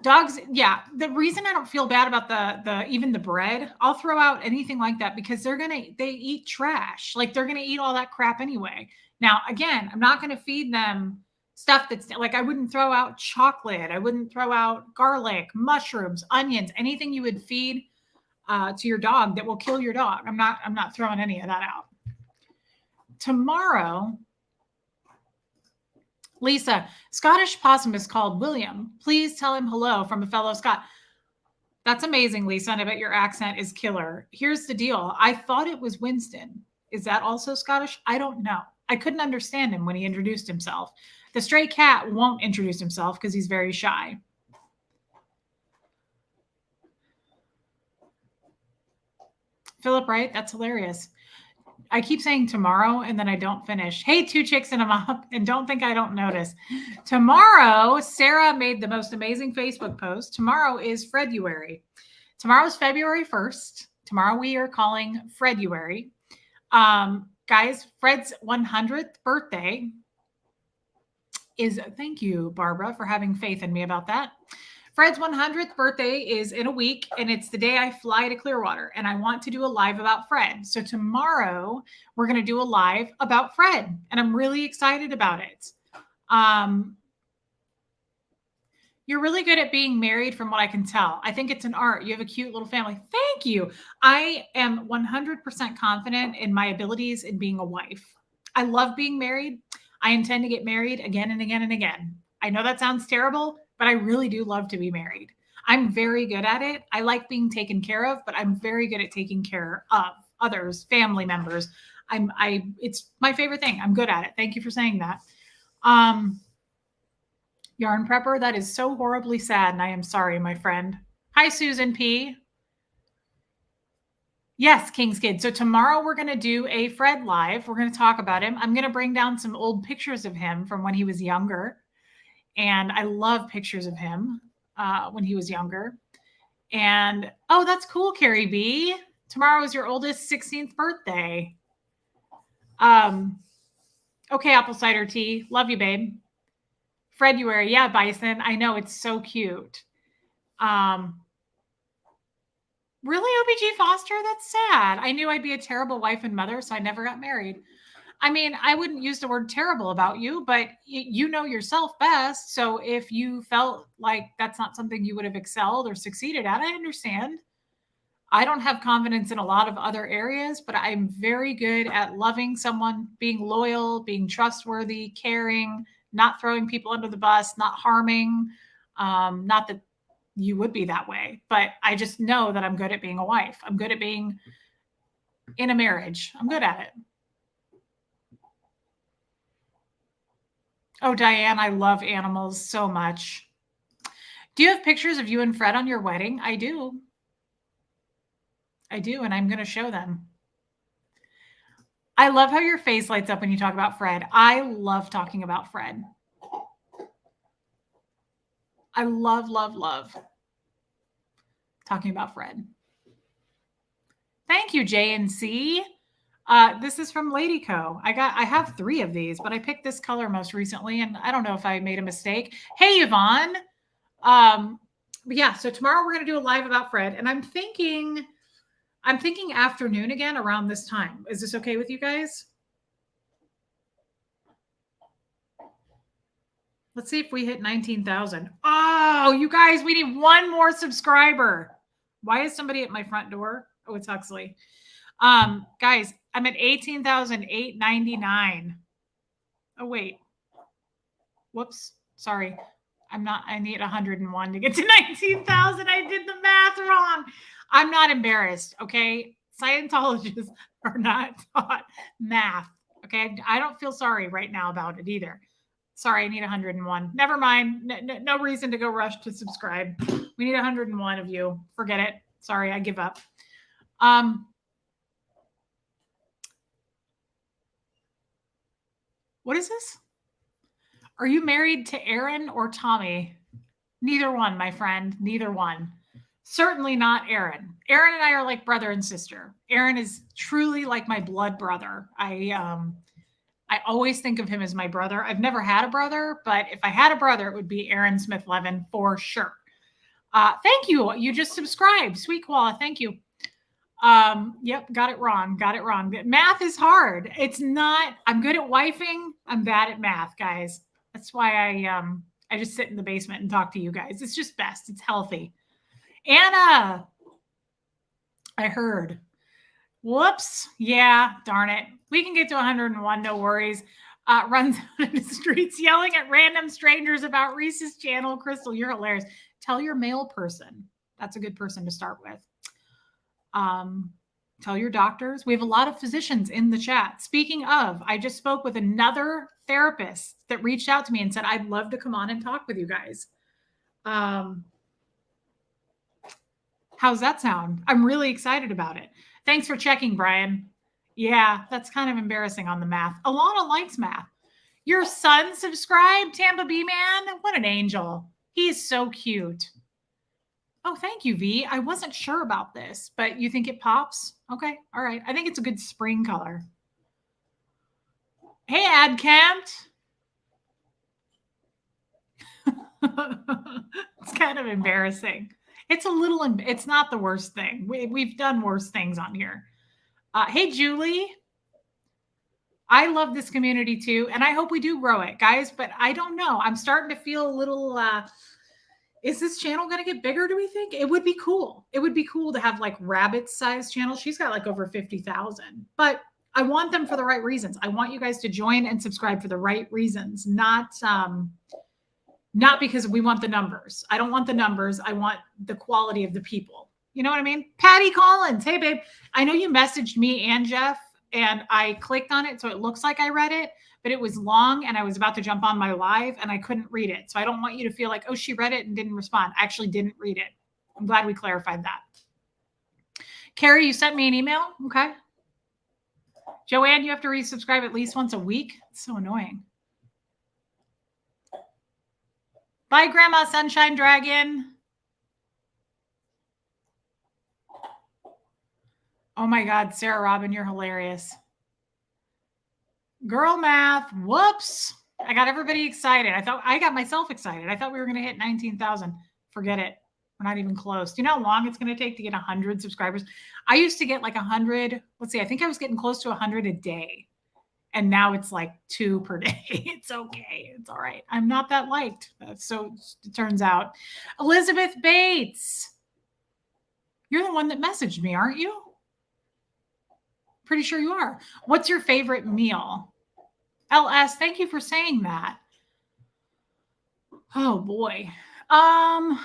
Dogs, yeah. The reason I don't feel bad about the even the bread, I'll throw out anything like that because they eat trash. Like they're gonna eat all that crap anyway. Now, again, I'm not gonna feed them stuff that's like I wouldn't throw out chocolate, I wouldn't throw out garlic, mushrooms, onions, anything you would feed to your dog that will kill your dog. I'm not throwing any of that out. Tomorrow, Lisa, Scottish possum is called William. Please tell him hello from a fellow Scot. That's amazing, Lisa, and I bet your accent is killer. Here's the deal. I thought it was Winston. Is that also Scottish? I don't know. I couldn't understand him when he introduced himself. The stray cat won't introduce himself because he's very shy. Philip Wright, that's hilarious. I keep saying tomorrow and then I don't finish. Hey, 2 chicks and a mop, and don't think I don't notice. Tomorrow, Sarah made the most amazing Facebook post. Tomorrow is Freduary. Tomorrow is February 1st. Tomorrow we are calling Freduary. Guys, Fred's 100th birthday is, thank you, Barbara, for having faith in me about that. Fred's 100th birthday is in a week, and it's the day I fly to Clearwater, and I want to do a live about Fred. So tomorrow we're going to do a live about Fred, and I'm really excited about it. You're really good at being married from what I can tell. I think it's an art. You have a cute little family. Thank you. I am 100% confident in my abilities in being a wife. I love being married. I intend to get married again and again and again. I know that sounds terrible, but I really do love to be married. I'm very good at it. I like being taken care of, but I'm very good at taking care of others, family members. It's my favorite thing. I'm good at it. Thank you for saying that. Yarn Prepper, that is so horribly sad, and I am sorry, my friend. Hi, Susan P. Yes, King's Kid. So tomorrow we're going to do a Fred live. We're going to talk about him. I'm going to bring down some old pictures of him from when he was younger. And I love pictures of him when he was younger. And, oh, that's cool, Carrie B. Tomorrow is your oldest 16th birthday. Okay, Apple Cider Tea. Love you, babe. Freduary. Yeah, Bison. I know. It's so cute. Really, OBG Foster? That's sad. I knew I'd be a terrible wife and mother, so I never got married. I mean, I wouldn't use the word terrible about you, but you know yourself best. So if you felt like that's not something you would have excelled or succeeded at, I understand. I don't have confidence in a lot of other areas, but I'm very good at loving someone, being loyal, being trustworthy, caring, not throwing people under the bus, not harming. Not that you would be that way, but I just know that I'm good at being a wife. I'm good at being in a marriage. I'm good at it. Oh, Diane, I love animals so much. Do you have pictures of you and Fred on your wedding? I do. I do, and I'm going to show them. I love how your face lights up when you talk about Fred. I love talking about Fred. I love, love, love talking about Fred. Thank you, JNC. This is from Lady Co. I have 3 of these, but I picked this color most recently, and I don't know if I made a mistake. Hey, Yvonne. But yeah, so tomorrow we're going to do a live about Fred, and I'm thinking afternoon again around this time. Is this okay with you guys? Let's see if we hit 19,000. Oh, you guys, we need 1 more subscriber. Why is somebody at my front door? Oh, it's Huxley. Guys, I'm at 18,899. Oh, wait. Whoops. Sorry. I need 101 to get to 19,000. I did the math wrong. I'm not embarrassed. Okay. Scientologists are not taught math. Okay. I don't feel sorry right now about it either. Sorry. I need 101. Never mind. No reason to go rush to subscribe. We need 101 of you. Forget it. Sorry. I give up. What is this? Are you married to Aaron or Tommy? Neither one, my friend. Neither one. Certainly not Aaron. Aaron and I are like brother and sister. Aaron is truly like my blood brother. I always think of him as my brother. I've never had a brother, but if I had a brother, it would be Aaron Smith Levin for sure. Thank you. You just subscribed. Sweet Koala. Thank you. Yep, got it wrong. Math is hard. It's not. I'm good at wifing. I'm bad at math, guys. That's why I just sit in the basement and talk to you guys. It's just best. It's healthy. Anna, I heard. Whoops. Yeah, darn it. We can get to 101. No worries. Runs out in the streets yelling at random strangers about Reese's channel. Crystal, you're hilarious. Tell your mail person. That's a good person to start with. Tell your doctors. We have a lot of physicians in the chat. Speaking of, I just spoke with another therapist that reached out to me and said, I'd love to come on and talk with you guys. How's that sound? I'm really excited about it. Thanks for checking, Brian. Yeah, that's kind of embarrassing on the math. Alana likes math. Your son subscribed, Tampa B Man? What an angel. He is so cute. Oh, thank you, V. I wasn't sure about this, but you think it pops? Okay, all right. I think it's a good spring color. Hey, Adcamped. It's kind of embarrassing. It's not the worst thing. We've done worse things on here. Hey, Julie. I love this community too, and I hope we do grow it, guys, but I don't know. I'm starting to feel a little... is this channel going to get bigger, do we think? It would be cool. It would be cool to have like Rabbit's size channel. She's got like over 50,000. But I want them for the right reasons. I want you guys to join and subscribe for the right reasons, not because we want the numbers. I don't want the numbers. I want the quality of the people. You know what I mean? Patty Collins. Hey, babe. I know you messaged me and Jeff, and I clicked on it, so it looks like I read it. But it was long and I was about to jump on my live and I couldn't read it. So I don't want you to feel like, oh, she read it and didn't respond. I actually didn't read it. I'm glad we clarified that. Carrie, you sent me an email. Okay. Joanne, you have to resubscribe at least once a week. It's so annoying. Bye, Grandma Sunshine Dragon. Oh my God, Sarah Robin, you're hilarious. Girl math. Whoops. I got everybody excited. I got myself excited. I thought we were going to hit 19,000. Forget it. We're not even close. Do you know how long it's going to take to get 100 subscribers? I used to get like 100. Let's see. I think I was getting close to 100 a day. And now it's like 2 per day. It's okay. It's all right. I'm not that liked. So it turns out. Elizabeth Bates, you're the one that messaged me, aren't you? Pretty sure you are. What's your favorite meal? LS, thank you for saying that. Oh boy. I'm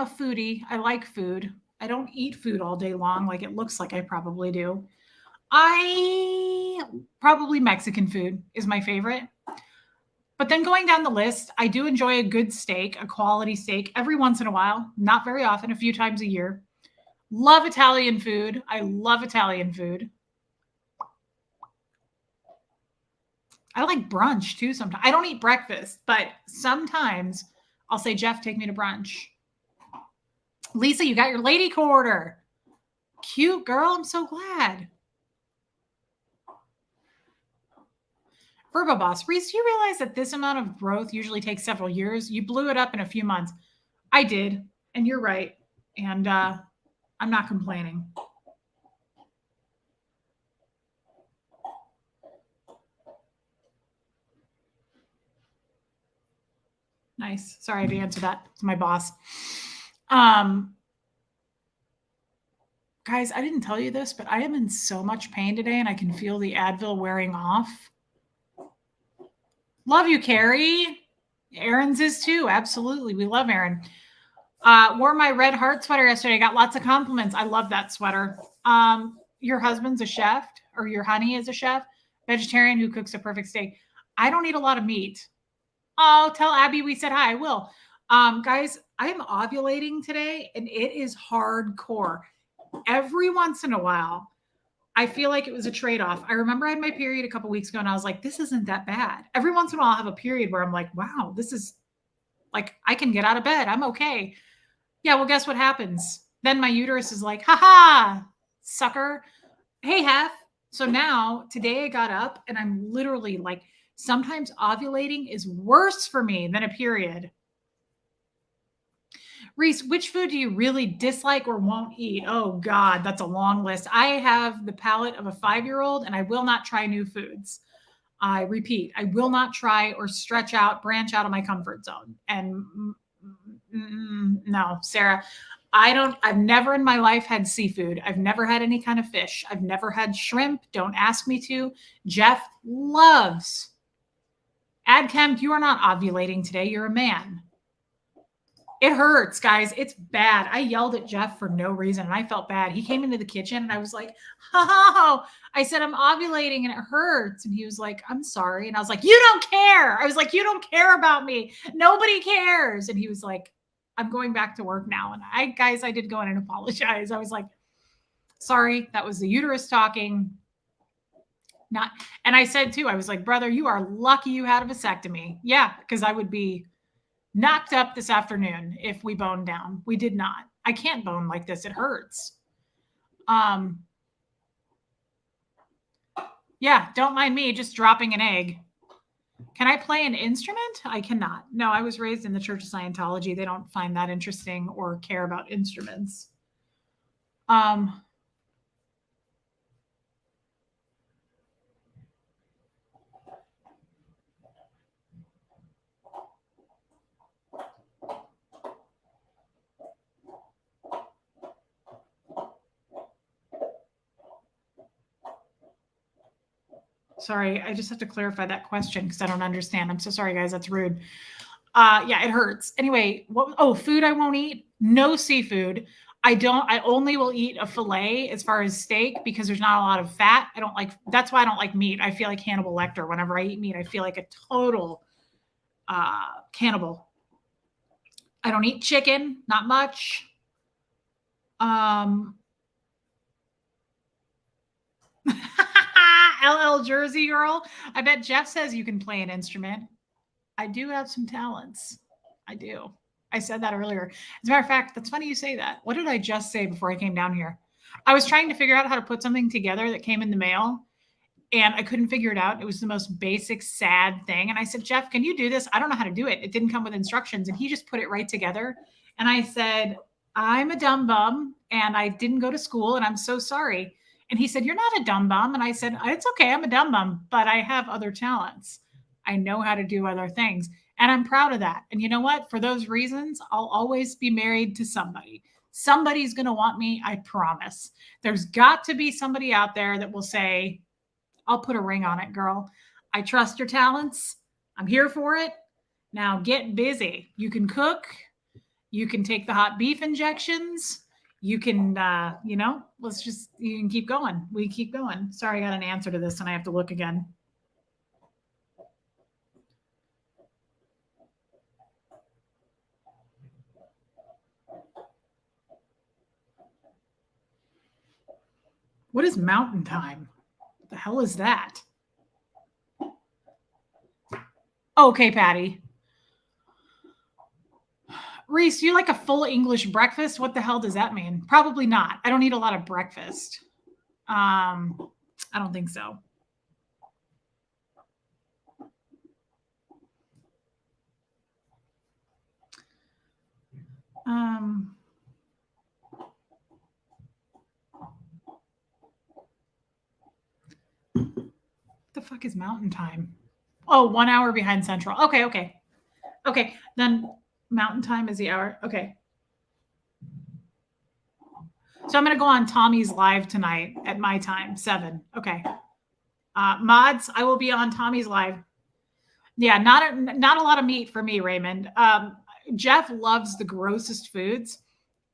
a foodie. I like food. I don't eat food all day long like it looks like I probably do. Probably Mexican food is my favorite. But then going down the list, I do enjoy a good steak, a quality steak every once in a while, not very often, a few times a year. Love Italian food. I love Italian food. I like brunch too sometimes. I don't eat breakfast, but sometimes I'll say, Jeff, take me to brunch. Lisa, you got your lady quarter. Cute girl. I'm so glad. Verbo Boss, Reese, do you realize that this amount of growth usually takes several years? You blew it up in a few months. I did, and you're right. And I'm not complaining. Nice. Sorry, I had to answer that to my boss. Guys, I didn't tell you this, but I am in so much pain today, and I can feel the Advil wearing off. Love you, Carrie. Aaron's is too. Absolutely. We love Aaron. Wore my red heart sweater yesterday. I got lots of compliments. I love that sweater. Your husband's a chef, or your honey is a chef, vegetarian who cooks a perfect steak. I don't eat a lot of meat. Oh, tell Abby we said hi. I will. Guys, I am ovulating today, and it is hardcore. Every once in a while, I feel like it was a trade-off. I remember I had my period a couple weeks ago, and I was like, this isn't that bad. Every once in a while, I'll have a period where I'm like, wow, this is like, I can get out of bed. I'm okay. Yeah, well, guess what happens? Then my uterus is like, haha, sucker. Hey, Hef. So now, today I got up, and I'm literally like, sometimes ovulating is worse for me than a period. Reese, which food do you really dislike or won't eat? Oh God, that's a long list. I have the palate of a 5-year-old, and I will not try new foods. I repeat, I will not try or branch out of my comfort zone. And no, Sarah, I've never in my life had seafood. I've never had any kind of fish. I've never had shrimp. Don't ask me to. Jeff loves. Adchem, you are not ovulating today. You're a man. It hurts, guys. It's bad. I yelled at Jeff for no reason, and I felt bad. He came into the kitchen, and I was like, oh, I said, I'm ovulating, and it hurts. And he was like, I'm sorry. And I was like, you don't care. I was like, you don't care about me. Nobody cares. And he was like, I'm going back to work now. And I did go in and apologize. I was like, sorry, that was the uterus talking. And I said too, I was like, brother, you are lucky you had a vasectomy. Yeah, because I would be knocked up this afternoon if we boned down. We did not. I can't bone like this. It hurts. Yeah, don't mind me just dropping an egg. Can I play an instrument? I cannot. No, I was raised in the Church of Scientology. They don't find that interesting or care about instruments. Sorry, I just have to clarify that question because I don't understand. I'm so sorry, guys. That's rude. Yeah, it hurts. Anyway, food I won't eat? No seafood. I only will eat a fillet as far as steak because there's not a lot of fat. That's why I don't like meat. I feel like Hannibal Lecter. Whenever I eat meat, I feel like a total cannibal. I don't eat chicken, not much. LL Jersey girl. I bet Jeff says you can play an instrument. I do have some talents. I do. I said that earlier. As a matter of fact, that's funny you say that. What did I just say before I came down here? I was trying to figure out how to put something together that came in the mail, and I couldn't figure it out. It was the most basic, sad thing. And I said, Jeff, can you do this? I don't know how to do it. It didn't come with instructions. And he just put it right together. And I said, I'm a dumb bum, and I didn't go to school, and I'm so sorry. And he said, "You're not a dumb bum." And I said, "It's okay. I'm a dumb bum, but I have other talents. I know how to do other things. And I'm proud of that. And you know what? For those reasons, I'll always be married to somebody. Somebody's going to want me. I promise. There's got to be somebody out there that will say, I'll put a ring on it, girl. I trust your talents. I'm here for it. Now get busy. You can cook. You can take the hot beef injections. You can, you can keep going. We keep going. Sorry, I got an answer to this and I have to look again. What is mountain time? What the hell is that? Okay, Patty. Reese, do you like a full English breakfast? What the hell does that mean? Probably not. I don't eat a lot of breakfast. I don't think so. What the fuck is mountain time? Oh, 1 hour behind Central. Okay. Then mountain time is the hour. Okay. So I'm going to go on Tommy's live tonight at my time, 7. Okay. Mods, I will be on Tommy's live. Yeah, not a lot of meat for me, Raymond. Jeff loves the grossest foods.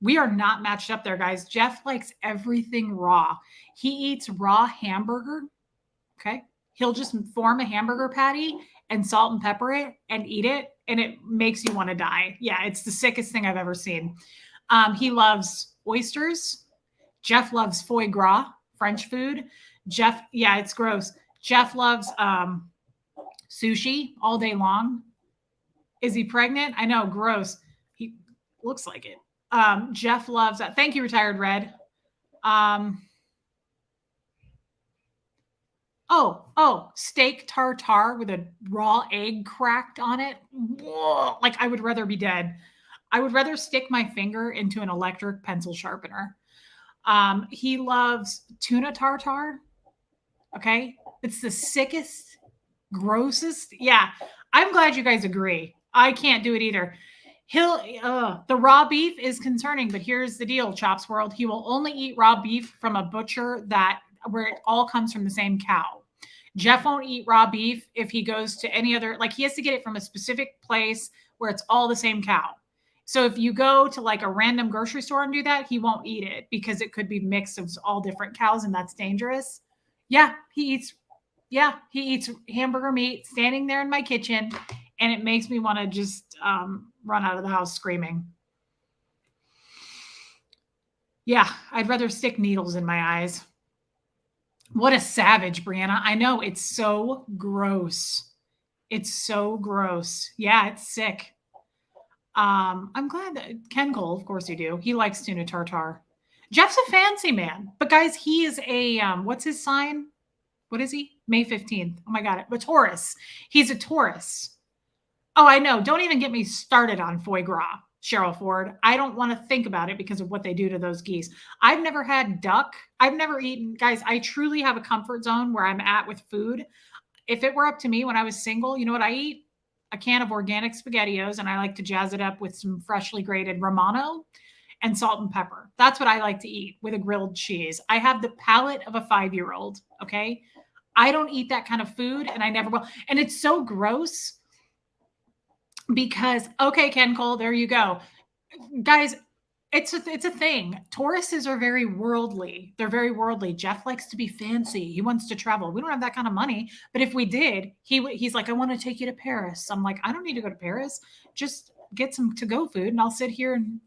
We are not matched up there, guys. Jeff likes everything raw. He eats raw hamburger. Okay. He'll just form a hamburger patty and salt and pepper it and eat it. And it makes you want to die. Yeah, it's the sickest thing I've ever seen. He loves oysters. Jeff loves foie gras, French food. Jeff, yeah, it's gross. Jeff loves sushi all day long. Is he pregnant? I know, gross. He looks like it. Jeff loves that. Thank you, Retired Red. Steak tartare with a raw egg cracked on it. Whoa, like I would rather be dead. I would rather stick my finger into an electric pencil sharpener. He loves tuna tartare. Okay. It's the sickest, grossest. Yeah. I'm glad you guys agree. I can't do it either. The raw beef is concerning, but here's the deal, Chops World. He will only eat raw beef from a butcher where it all comes from the same cow. Jeff won't eat raw beef if he goes to any other, like he has to get it from a specific place where it's all the same cow. So if you go to like a random grocery store and do that, he won't eat it because it could be mixed of all different cows and that's dangerous. Yeah, he eats hamburger meat standing there in my kitchen and it makes me want to just run out of the house screaming. Yeah, I'd rather stick needles in my eyes. What a savage, Brianna. I know, it's so gross. It's so gross. Yeah, it's sick. I'm glad that Ken Cole, of course you do. He likes tuna tartare. Jeff's a fancy man. But guys, he is a, what's his sign? What is he? May 15th. Oh my God. A Taurus. He's a Taurus. Oh, I know. Don't even get me started on foie gras, Cheryl Ford. I don't want to think about it because of what they do to those geese. I've never had duck. I've never eaten, guys, I truly have a comfort zone where I'm at with food. If it were up to me when I was single, you know what I eat? A can of organic SpaghettiOs, and I like to jazz it up with some freshly grated Romano and salt and pepper. That's what I like to eat with a grilled cheese. I have the palate of a 5-year-old. Okay. I don't eat that kind of food and I never will. And it's so gross because, okay, Ken Cole, there you go. Guys, it's a thing. Tauruses are very worldly. They're very worldly. Jeff likes to be fancy. He wants to travel. We don't have that kind of money. But if we did, he's like, I want to take you to Paris. I'm like, I don't need to go to Paris. Just get some to-go food and I'll sit here and,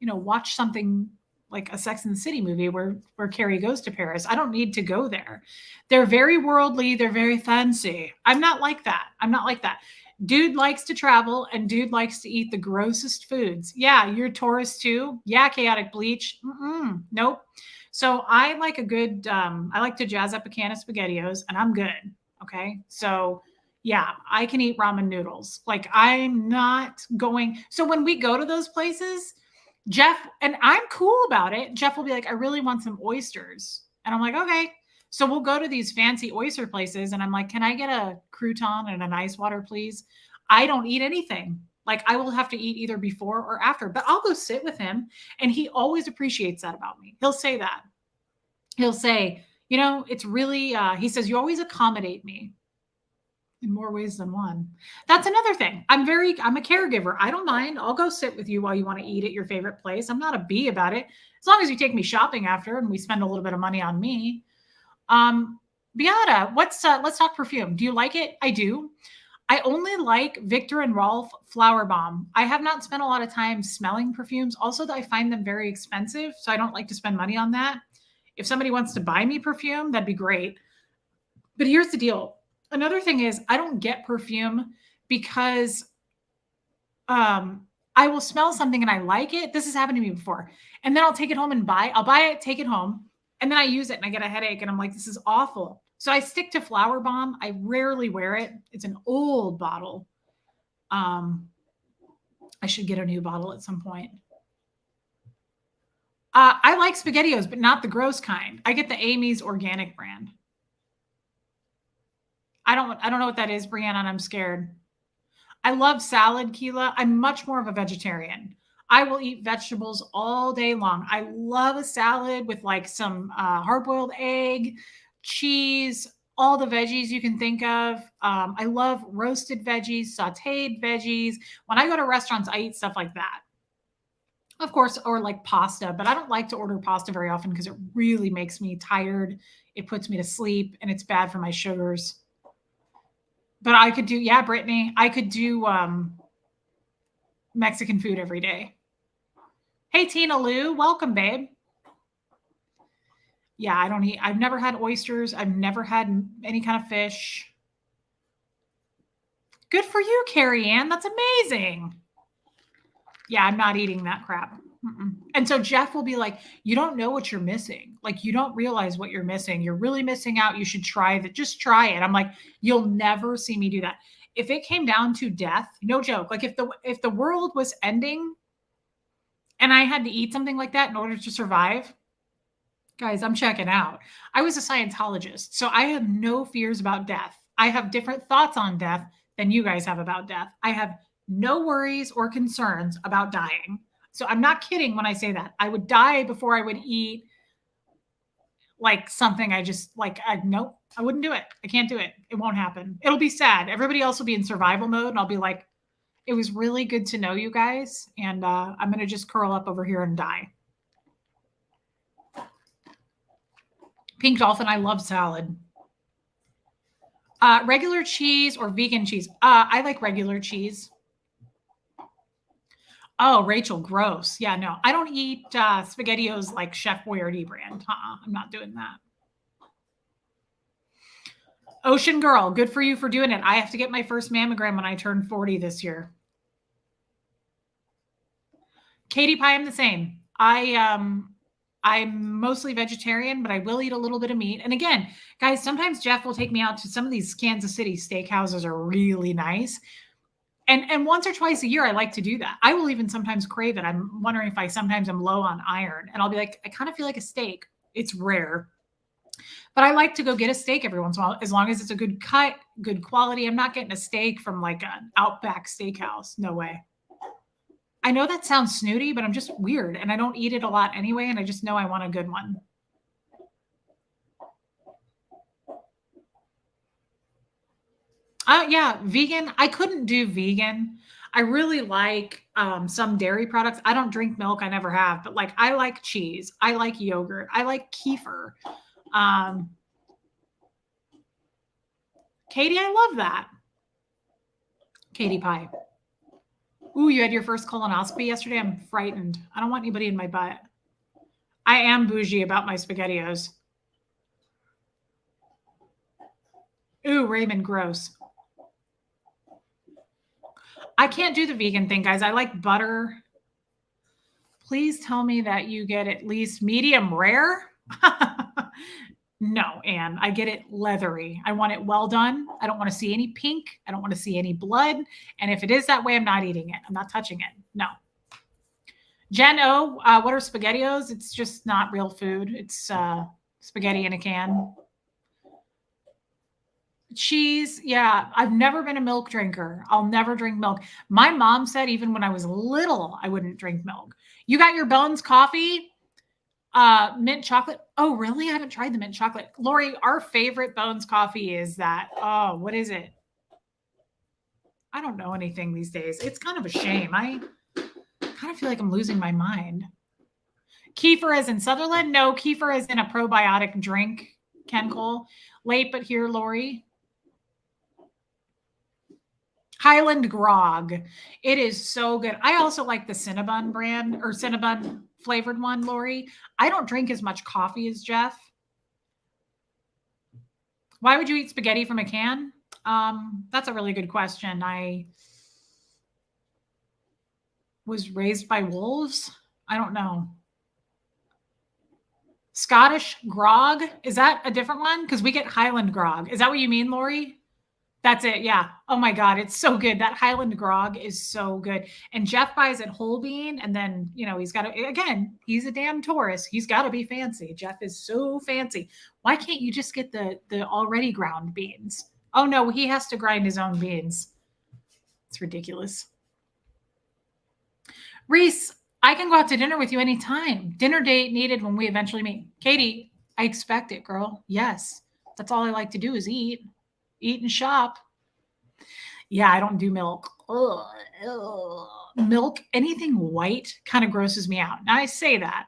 watch something like a Sex and the City movie where Carrie goes to Paris. I don't need to go there. They're very worldly. They're very fancy. I'm not like that. Dude likes to travel and dude likes to eat the grossest foods. Yeah, you're Taurus too. Yeah, chaotic bleach. Nope. So I like I like to jazz up a can of SpaghettiOs and I'm good. Okay. So yeah, I can eat ramen noodles. Like I'm not going. So when we go to those places, Jeff, and I'm cool about it. Jeff will be like, I really want some oysters. And I'm like, okay. So we'll go to these fancy oyster places and I'm like, can I get a crouton and an ice water, please? I don't eat anything. Like I will have to eat either before or after, but I'll go sit with him. And he always appreciates that about me. He'll say that. He'll say, you know, it's really, he says, you always accommodate me in more ways than one. That's another thing. I'm a caregiver. I don't mind. I'll go sit with you while you want to eat at your favorite place. I'm not a bee about it. As long as you take me shopping after and we spend a little bit of money on me. Beata, let's talk perfume. Do you like it? I do. I only like Viktor and Rolf Flower Bomb. I have not spent a lot of time smelling perfumes. Also, I find them very expensive, so I don't like to spend money on that. If somebody wants to buy me perfume, that'd be great. But here's the deal. Another thing is I don't get perfume because I will smell something and I like it. This has happened to me before. And then I'll take it home and I'll buy it, take it home, and then I use it and I get a headache and I'm like, this is awful. So I stick to Flower Bomb. I rarely wear it. It's an old bottle. I should get a new bottle at some point. I like SpaghettiOs, but not the gross kind. I get the Amy's organic brand. I don't know what that is, Brianna, and I'm scared. I love salad, Keela. I'm much more of a vegetarian. I will eat vegetables all day long. I love a salad with like some hard-boiled egg, cheese, all the veggies you can think of. I love roasted veggies, sauteed veggies. When I go to restaurants, I eat stuff like that. Of course, or like pasta, but I don't like to order pasta very often because it really makes me tired. It puts me to sleep and it's bad for my sugars. But I could do, yeah, Brittany, I could do Mexican food every day. Hey, Tina Lou, welcome, babe. Yeah, I don't eat, I've never had oysters. I've never had any kind of fish. Good for you, Carrie Ann. That's amazing. Yeah, I'm not eating that crap. And so Jeff will be like, you don't know what you're missing. Like, you don't realize what you're missing. You're really missing out. You should try that. Just try it. I'm like, you'll never see me do that. If it came down to death, no joke. Like if the world was ending and I had to eat something like that in order to survive, guys, I'm checking out. I was a Scientologist, so I have no fears about death. I have different thoughts on death than you guys have about death. I have no worries or concerns about dying. So I'm not kidding when I say that. I would die before I would eat like something I just like, nope, I wouldn't do it. I can't do it. It won't happen. It'll be sad. Everybody else will be in survival mode. And I'll be like, it was really good to know you guys. And I'm going to just curl up over here and die. Pink Dolphin, I love salad. Regular cheese or vegan cheese? I like regular cheese. Oh, Rachel, gross. Yeah, no, I don't eat SpaghettiOs like Chef Boyardee brand. I'm not doing that. Ocean Girl, good for you for doing it. I have to get my first mammogram when I turn 40 this year. Katie Pie, I'm the same. I'm mostly vegetarian, but I will eat a little bit of meat. And again, guys, sometimes Jeff will take me out to some of these Kansas City steakhouses are really nice. And once or twice a year, I like to do that. I will even sometimes crave it. I'm wondering if sometimes I'm low on iron and I'll be like, I kind of feel like a steak. It's rare, but I like to go get a steak every once in a while, as long as it's a good cut, good quality. I'm not getting a steak from like an Outback Steakhouse. No way. I know that sounds snooty, but I'm just weird and I don't eat it a lot anyway. And I just know I want a good one. Yeah, vegan. I couldn't do vegan. I really like some dairy products. I don't drink milk. I never have, but like I like cheese. I like yogurt. I like kefir. Katie, I love that. Katie Pie. Ooh, you had your first colonoscopy yesterday. I'm frightened. I don't want anybody in my butt. I am bougie about my SpaghettiOs. Ooh, Raymond, gross. I can't do the vegan thing, guys. I like butter. Please tell me that you get at least medium rare. No, Anne, I get it leathery. I want it well done. I don't want to see any pink. I don't want to see any blood. And if it is that way, I'm not eating it. I'm not touching it. No. Jen O, what are SpaghettiOs? It's just not real food. It's Spaghetti in a can. Cheese, yeah. I've never been a milk drinker. I'll never drink milk. My mom said even when I was little, I wouldn't drink milk. You got your Bones coffee, mint chocolate. Oh, really? I haven't tried the mint chocolate. Lori, our favorite Bones coffee is that. Oh, what is it? I don't know anything these days. It's kind of a shame. I kind of feel like I'm losing my mind. Kefir is in Sutherland? No, kefir is in a probiotic drink, Ken Cole. Late but here, Lori. Highland Grog. It is so good. I also like the Cinnabon brand or Cinnabon flavored one, Lori. I don't drink as much coffee as Jeff. Why would you eat spaghetti from a can? That's a really good question. I was raised by wolves. I don't know. Scottish grog. Is that a different one? Because we get Highland grog. Is that what you mean, Lori? That's it. Yeah. Oh my God. It's so good. That Highland grog is so good. And Jeff buys it whole bean. And then, he's got to, again, he's a damn tourist. He's got to be fancy. Jeff is so fancy. Why can't you just get the already ground beans? Oh no, he has to grind his own beans. It's ridiculous. Reese, I can go out to dinner with you anytime. Dinner date needed when we eventually meet. Katie, I expect it, girl. Yes. That's all I like to do is eat and shop. Yeah, I don't do milk. Ugh, ugh. Milk, anything white kind of grosses me out. Now I say that,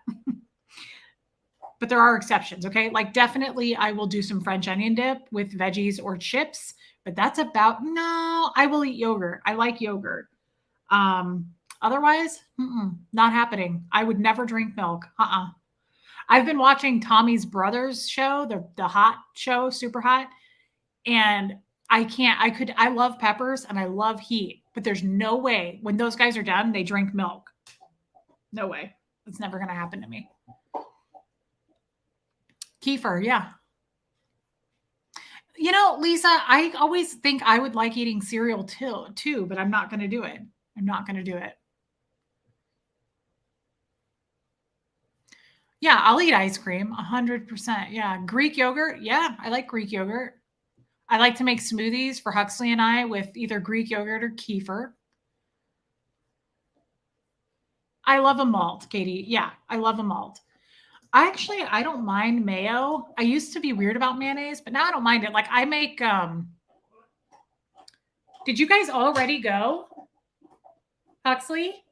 but there are exceptions. Okay. Like definitely I will do some French onion dip with veggies or chips, but that's about, no, I will eat yogurt. I like yogurt. Otherwise, not happening. I would never drink milk. I've been watching Tommy's Brothers show, the hot show, Super Hot. And I love peppers and I love heat, but there's no way when those guys are done, they drink milk. No way. It's never going to happen to me. Kefir. Yeah. Lisa, I always think I would like eating cereal too, but I'm not going to do it. I'm not going to do it. Yeah, I'll eat ice cream 100%. Yeah. Greek yogurt. Yeah, I like Greek yogurt. I like to make smoothies for Huxley and I with either Greek yogurt or kefir. I love a malt, Katie. Yeah, I love a malt. I don't mind mayo. I used to be weird about mayonnaise, but now I don't mind it. Like I make, did you guys already go? Huxley?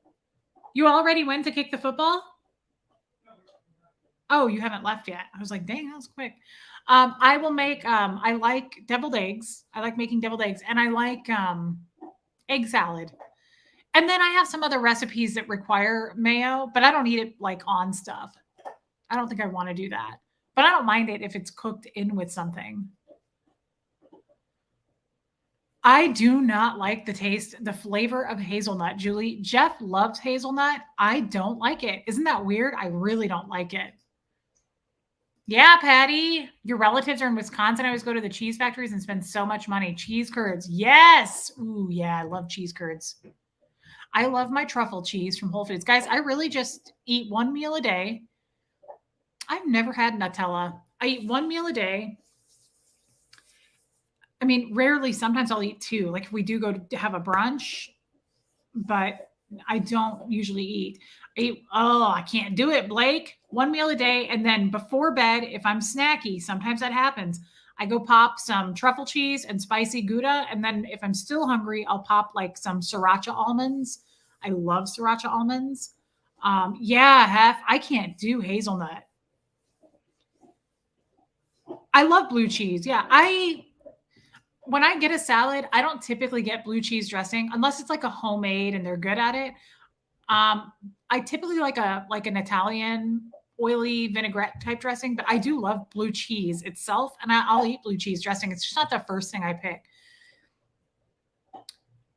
You already went to kick the football? Oh, you haven't left yet. I was like, dang, that was quick. I will make, I like deviled eggs. I like making deviled eggs and I like egg salad. And then I have some other recipes that require mayo, but I don't eat it like on stuff. I don't think I want to do that, but I don't mind it if it's cooked in with something. I do not like the flavor of hazelnut, Julie. Jeff loves hazelnut. I don't like it. Isn't that weird? I really don't like it. Yeah, Patty, your relatives are in Wisconsin. I always go to the cheese factories and spend so much money. Cheese curds. Yes. Ooh, yeah, I love cheese curds. I love my truffle cheese from Whole Foods. Guys, I really just eat one meal a day. I've never had Nutella. I eat one meal a day. I mean, rarely, sometimes I'll eat two. Like if we do go to have a brunch, but I don't usually eat. I can't do it, Blake. One meal a day. And then before bed, if I'm snacky, sometimes that happens. I go pop some truffle cheese and spicy Gouda. And then if I'm still hungry, I'll pop like some sriracha almonds. I love sriracha almonds. I can't do hazelnut. I love blue cheese. Yeah. When I get a salad, I don't typically get blue cheese dressing unless it's like a homemade and they're good at it. I typically like an Italian oily vinaigrette type dressing, but I do love blue cheese itself and I'll eat blue cheese dressing. It's just not the first thing I pick.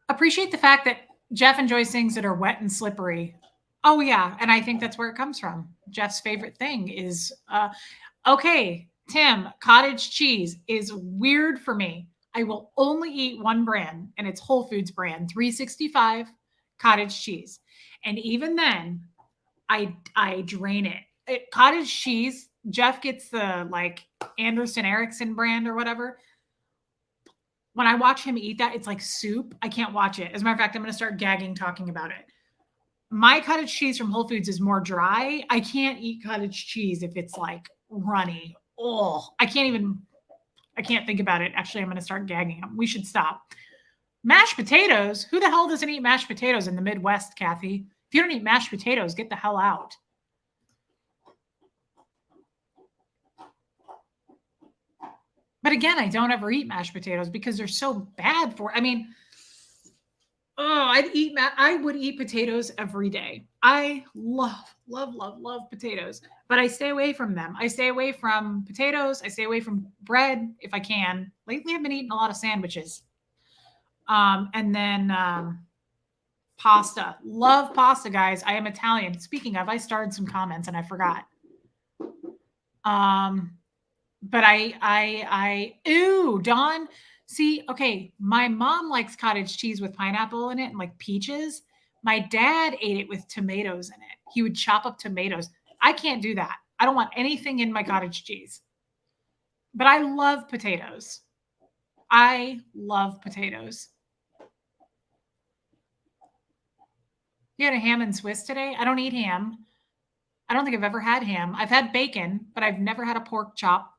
Appreciate the fact that Jeff enjoys things that are wet and slippery. Oh yeah. And I think that's where it comes from. Jeff's favorite thing is, okay, Tim, cottage cheese is weird for me. I will only eat one brand and it's Whole Foods brand 365 cottage cheese. And even then I drain it. Cottage cheese, Jeff gets the like Anderson Erickson brand or whatever. When I watch him eat that, it's like soup. I can't watch it. As a matter of fact, I'm going to start gagging talking about it. My cottage cheese from Whole Foods is more dry. I can't eat cottage cheese if it's like runny. Oh, I can't think about it. Actually, I'm going to start gagging. We should stop. Mashed potatoes. Who the hell doesn't eat mashed potatoes in the Midwest, Kathy? If you don't eat mashed potatoes, get the hell out. But again, I don't ever eat mashed potatoes because they're so bad for, I mean, I would eat potatoes every day. I love potatoes, but I stay away from them. I stay away from potatoes. I stay away from bread if I can. Lately, I've been eating a lot of sandwiches. And then pasta. Love pasta, guys. I am Italian. Speaking of, I started some comments and I forgot. But ooh, Dawn. See, okay, my mom likes cottage cheese with pineapple in it and like peaches. My dad ate it with tomatoes in it. He would chop up tomatoes. I can't do that. I don't want anything in my cottage cheese. But I love potatoes. I love potatoes. You had a ham and Swiss today? I don't eat ham. I don't think I've ever had ham. I've had bacon, but I've never had a pork chop.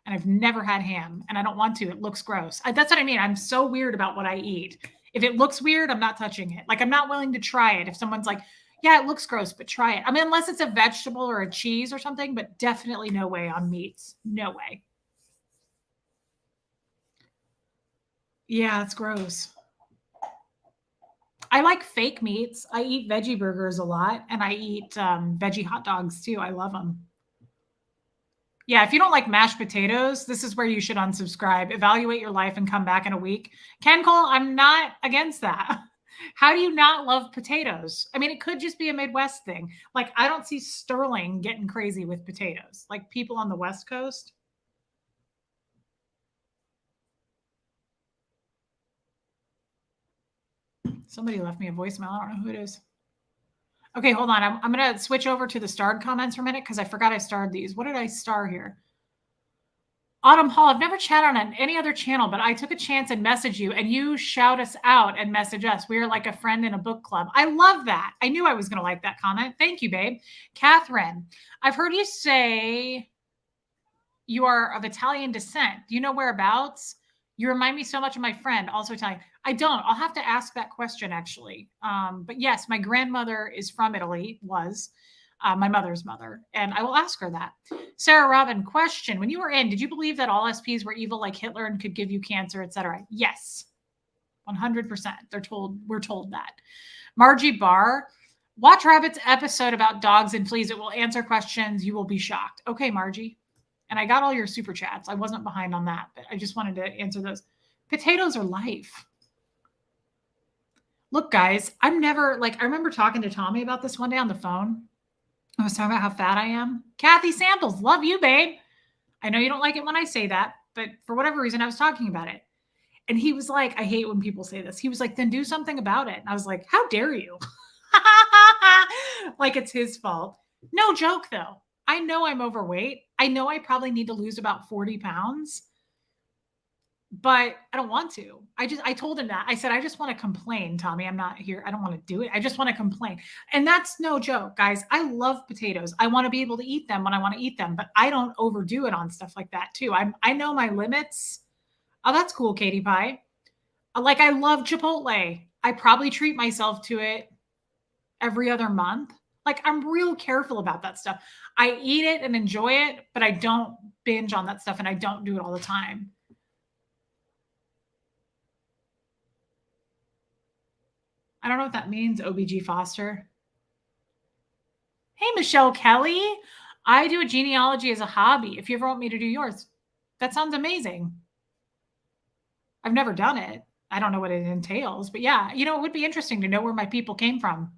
And I've never had ham, and I don't want to. It looks gross. That's what I mean. I'm so weird about what I eat. If it looks weird, I'm not touching it. Like, I'm not willing to try it. If someone's like, yeah, it looks gross, but try it. I mean, unless it's a vegetable or a cheese or something, but definitely no way on meats. No way. Yeah, it's gross. I like fake meats. I eat veggie burgers a lot, and I eat veggie hot dogs too. I love them. Yeah, if you don't like mashed potatoes, this is where you should unsubscribe. Evaluate your life and come back in a week. Ken Cole, I'm not against that. How do you not love potatoes? I mean, it could just be a Midwest thing. Like, I don't see Sterling getting crazy with potatoes. Like people on the West Coast. Somebody left me a voicemail. I don't know who it is. Okay, hold on. I'm going to switch over to the starred comments for a minute because I forgot I starred these. What did I star here? Autumn Hall, I've never chatted on any other channel, but I took a chance and messaged you, and you shout us out and message us. We are like a friend in a book club. I love that. I knew I was going to like that comment. Thank you, babe. Catherine, I've heard you say you are of Italian descent. Do you know whereabouts? You remind me so much of my friend, also Italian. I don't. I'll have to ask that question, actually. But yes, my grandmother is from Italy, was my mother's mother, and I will ask her that. Sarah Robin, question. When you were in, did you believe that all SPs were evil like Hitler and could give you cancer, etc.? Yes, 100%. We're told that. Margie Barr, watch Rabbit's episode about dogs and fleas. It will answer questions. You will be shocked. Okay, Margie. And I got all your super chats. I wasn't behind on that, but I just wanted to answer those. Potatoes are life. Look, guys, I remember talking to Tommy about this one day on the phone. I was talking about how fat I am. Kathy Samples, love you, babe. I know you don't like it when I say that, but for whatever reason, I was talking about it. And he was like, I hate when people say this. He was like, then do something about it. And I was like, how dare you? Like it's his fault. No joke, though. I know I'm overweight. I know I probably need to lose about 40 pounds, but I don't want to. I told him that. I said, I just want to complain, Tommy. I'm not here. I don't want to do it. I just want to complain. And that's no joke, guys. I love potatoes. I want to be able to eat them when I want to eat them, but I don't overdo it on stuff like that too. I know my limits. Oh, that's cool, Katie Pie. Like I love Chipotle. I probably treat myself to it every other month. Like I'm real careful about that stuff. I eat it and enjoy it, but I don't binge on that stuff and I don't do it all the time. I don't know what that means, OBG Foster. Hey, Michelle Kelly. I do a genealogy as a hobby. If you ever want me to do yours, that sounds amazing. I've never done it. I don't know what it entails, but yeah, it would be interesting to know where my people came from.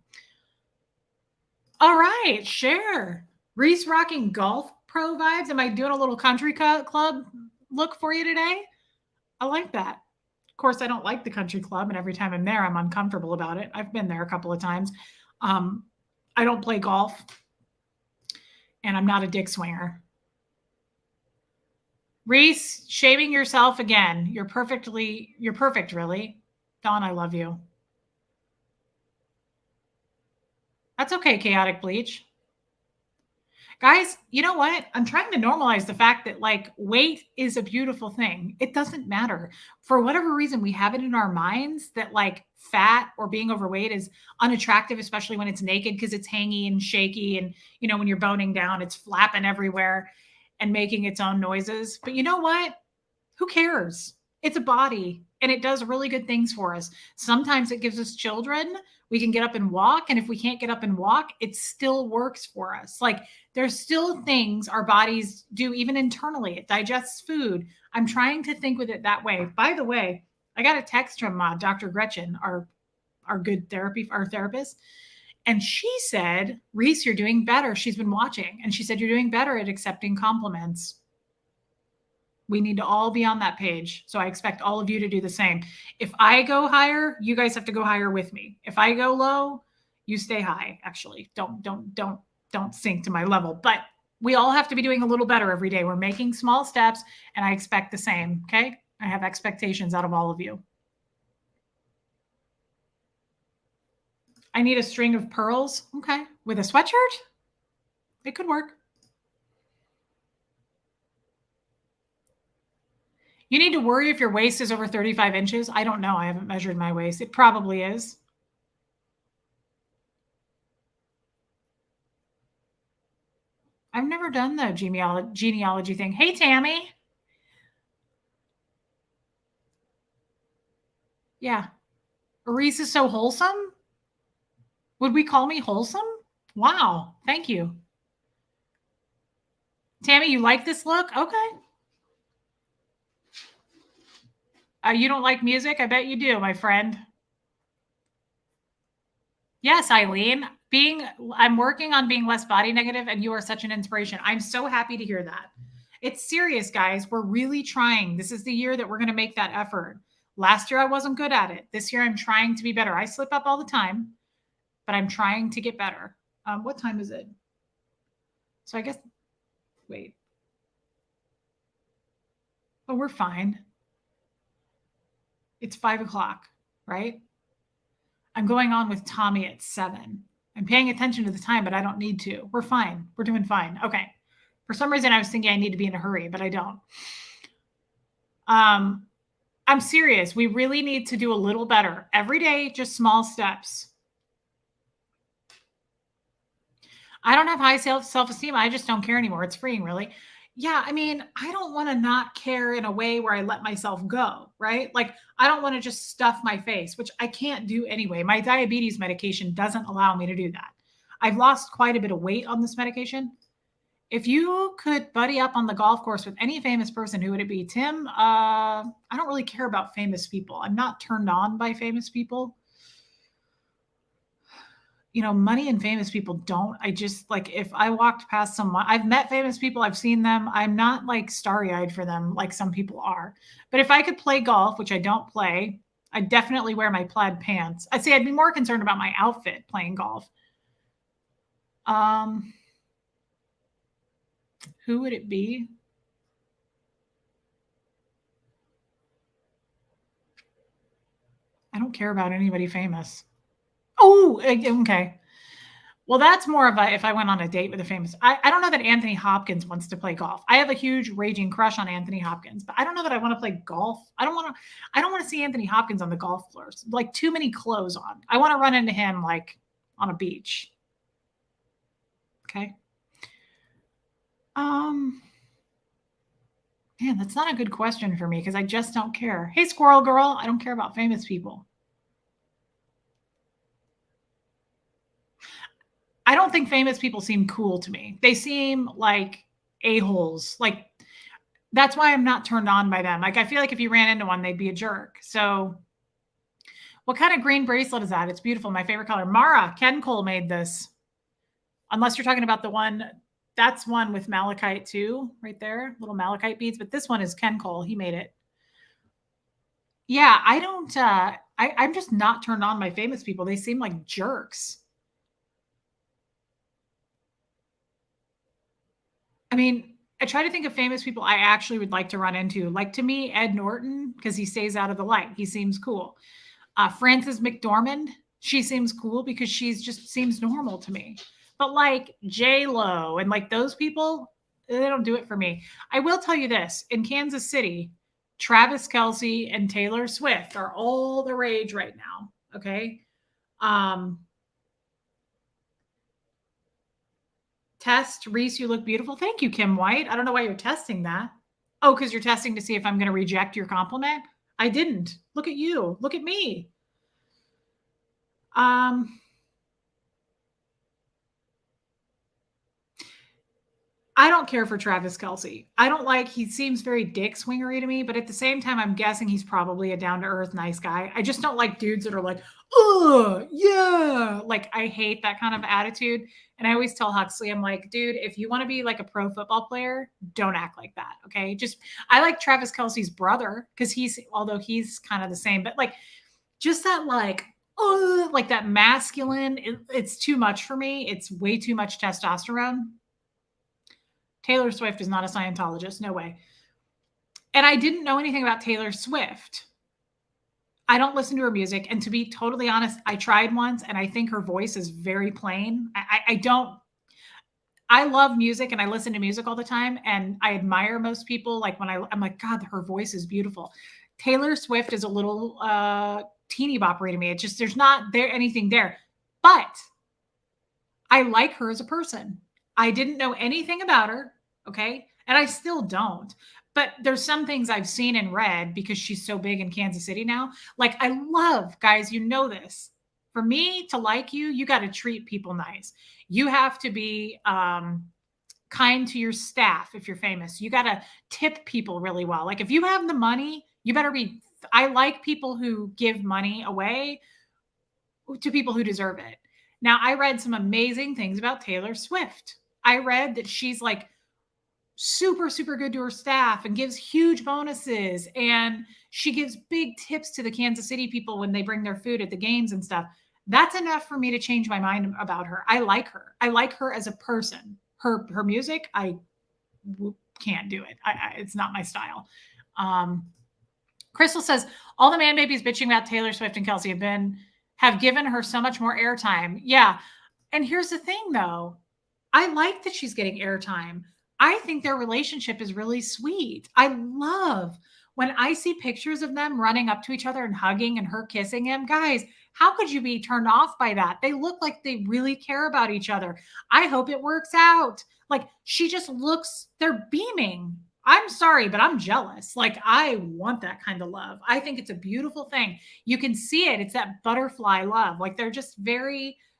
All right, share. Reese rocking golf pro vibes. Am I doing a little country club look for you today? I like that. Of course, I don't like the country club, and every time I'm there, I'm uncomfortable about it. I've been there a couple of times. I don't play golf, and I'm not a dick swinger. Reese, shaming yourself again. You're perfect, really. Dawn, I love you. That's okay, Chaotic Bleach. Guys, you know what? I'm trying to normalize the fact that like weight is a beautiful thing. It doesn't matter. For whatever reason, we have it in our minds that like fat or being overweight is unattractive, especially when it's naked because it's hangy and shaky. And, you know, when you're boning down, it's flapping everywhere and making its own noises. But you know what? Who cares? It's a body and it does really good things for us. Sometimes it gives us children. We can get up and walk. And if we can't get up and walk, it still works for us. Like there's still things our bodies do, even internally. It digests food. I'm trying to think with it that way. By the way, I got a text from Dr. Gretchen, our good our therapist. And she said, Reese, you're doing better. She's been watching. And she said, you're doing better at accepting compliments. We need to all be on that page. So I expect all of you to do the same. If I go higher, you guys have to go higher with me. If I go low, you stay high. Actually, don't sink to my level. But we all have to be doing a little better every day. We're making small steps and I expect the same. Okay. I have expectations out of all of you. I need a string of pearls. Okay. With a sweatshirt? It could work. You need to worry if your waist is over 35 inches. I don't know. I haven't measured my waist. It probably is. I've never done the genealogy thing. Hey, Tammy. Yeah. Reese is so wholesome. Would we call me wholesome? Wow. Thank you. Tammy, you like this look? Okay. You don't like music? I bet you do, my friend. Yes, Eileen. I'm working on being less body negative, and you are such an inspiration. I'm so happy to hear that. It's serious, guys. We're really trying. This is the year that we're going to make that effort. Last year, I wasn't good at it. This year, I'm trying to be better. I slip up all the time, but I'm trying to get better. What time is it? So I guess, wait. Oh, we're fine. It's 5 o'clock, right? I'm going on with Tommy at 7. I'm paying attention to the time, but I don't need to. We're fine. We're doing fine. Okay. For some reason, I was thinking I need to be in a hurry, but I don't. I'm serious. We really need to do a little better every day, just small steps. I don't have high self-esteem. I just don't care anymore. It's freeing, really. Yeah, I mean, I don't want to not care in a way where I let myself go, right? Like, I don't want to just stuff my face, which I can't do anyway. My diabetes medication doesn't allow me to do that. I've lost quite a bit of weight on this medication. If you could buddy up on the golf course with any famous person, who would it be? Tim? I don't really care about famous people. I'm not turned on by famous people. You know, money and famous people don't. I just like, if I walked past someone, I've met famous people, I've seen them. I'm not like starry eyed for them like some people are. But if I could play golf, which I don't play, I'd definitely wear my plaid pants. I'd say I'd be more concerned about my outfit playing golf. Who would it be? I don't care about anybody famous. Oh, okay. Well, that's more of a, if I went on a date with a famous, I don't know that Anthony Hopkins wants to play golf. I have a huge raging crush on Anthony Hopkins, but I don't know that I want to play golf. I don't want to see Anthony Hopkins on the golf course. Like, too many clothes on. I want to run into him like on a beach. Okay. Man, that's not a good question for me because I just don't care. Hey, squirrel girl, I don't care about famous people. I don't think famous people seem cool to me. They seem like a-holes. Like, that's why I'm not turned on by them. Like, I feel like if you ran into one, they'd be a jerk. So what kind of green bracelet is that? It's beautiful. My favorite color. Mara, Ken Cole made this. Unless you're talking about the one, that's one with malachite too, right there, little malachite beads. But this one is Ken Cole. He made it. Yeah, I don't, I'm just not turned on by famous people. They seem like jerks. I mean, I try to think of famous people I actually would like to run into. Like to me, Ed Norton, because he stays out of the light. He seems cool. Frances McDormand, she seems cool because she's just seems normal to me. But like J Lo and like those people, they don't do it for me. I will tell you this: in Kansas City, Travis Kelsey and Taylor Swift are all the rage right now. Okay. Um, Test Reese, you look beautiful. Thank you, Kim White. I don't know why you're testing that. Oh, because you're testing to see if I'm going to reject your compliment. I didn't. Look at you. Look at me. Um, I don't care for Travis Kelsey. I don't like, he seems very dick swingery to me, but at the same time, I'm guessing he's probably a down to earth, nice guy. I just don't like dudes that are like, oh, yeah. Like, I hate that kind of attitude. And I always tell Huxley, I'm like, dude, if you want to be like a pro football player, don't act like that. Okay. Just, I like Travis Kelsey's brother because although he's kind of the same, but like, just that, like that masculine, it's too much for me. It's way too much testosterone. Taylor Swift is not a Scientologist. No way. And I didn't know anything about Taylor Swift. I don't listen to her music. And to be totally honest, I tried once and I think her voice is very plain. I love music and I listen to music all the time. And I admire most people. Like when I'm like, God, her voice is beautiful. Taylor Swift is a little teeny boppery to me. It's just, there's not there anything there. But I like her as a person. I didn't know anything about her. Okay. And I still don't. But there's some things I've seen and read because she's so big in Kansas City now. Like, I love, guys, you know this. For me to like you, you got to treat people nice. You have to be kind to your staff if you're famous. You got to tip people really well. Like, if you have the money, you better be. I like people who give money away to people who deserve it. Now, I read some amazing things about Taylor Swift. I read that she's like super, super good to her staff and gives huge bonuses. And she gives big tips to the Kansas City people when they bring their food at the games and stuff. That's enough for me to change my mind about her. I like her. I like her as a person. Her music, I can't do it. It's not my style. Crystal says, all the man babies bitching about Taylor Swift and Kelsey have given her so much more airtime. Yeah. And here's the thing though. I like that she's getting airtime. I think their relationship is really sweet. I love when I see pictures of them running up to each other and hugging and her kissing him. Guys, how could you be turned off by that? They look like they really care about each other. I hope it works out. Like, she just looks, they're beaming. I'm sorry, but I'm jealous. Like, I want that kind of love. I think it's a beautiful thing. You can see it. It's that butterfly love. Like, they're just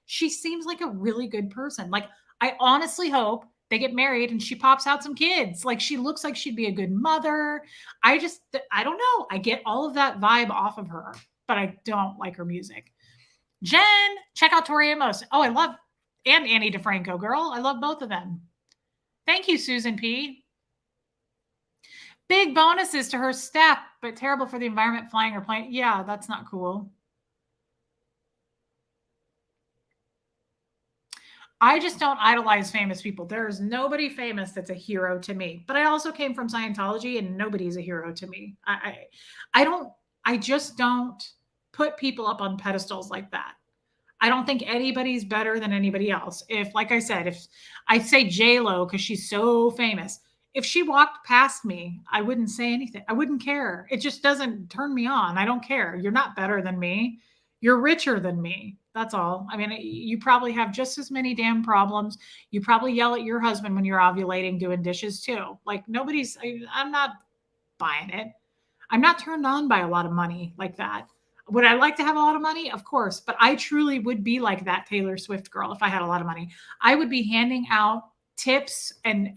she seems like a really good person. Like, I honestly hope they get married and she pops out some kids. Like, she looks like she'd be a good mother. I don't know. I get all of that vibe off of her, but I don't like her music. Jen, check out Tori Amos. Oh, I love, and Annie DeFranco, girl. I love both of them. Thank you, Susan P. Big bonuses to her staff, but terrible for the environment flying her plane. Yeah, that's not cool. I just don't idolize famous people. There's nobody famous that's a hero to me. But I also came from Scientology and nobody's a hero to me. I just don't put people up on pedestals like that. I don't think anybody's better than anybody else. If, like I said, if I say J-Lo because she's so famous, if she walked past me, I wouldn't say anything. I wouldn't care. It just doesn't turn me on. I don't care. You're not better than me. You're richer than me. That's all. I mean, you probably have just as many damn problems. You probably yell at your husband when you're ovulating, doing dishes too. Like, I'm not buying it. I'm not turned on by a lot of money like that. Would I like to have a lot of money? Of course, but I truly would be like that Taylor Swift girl if I had a lot of money. I would be handing out tips and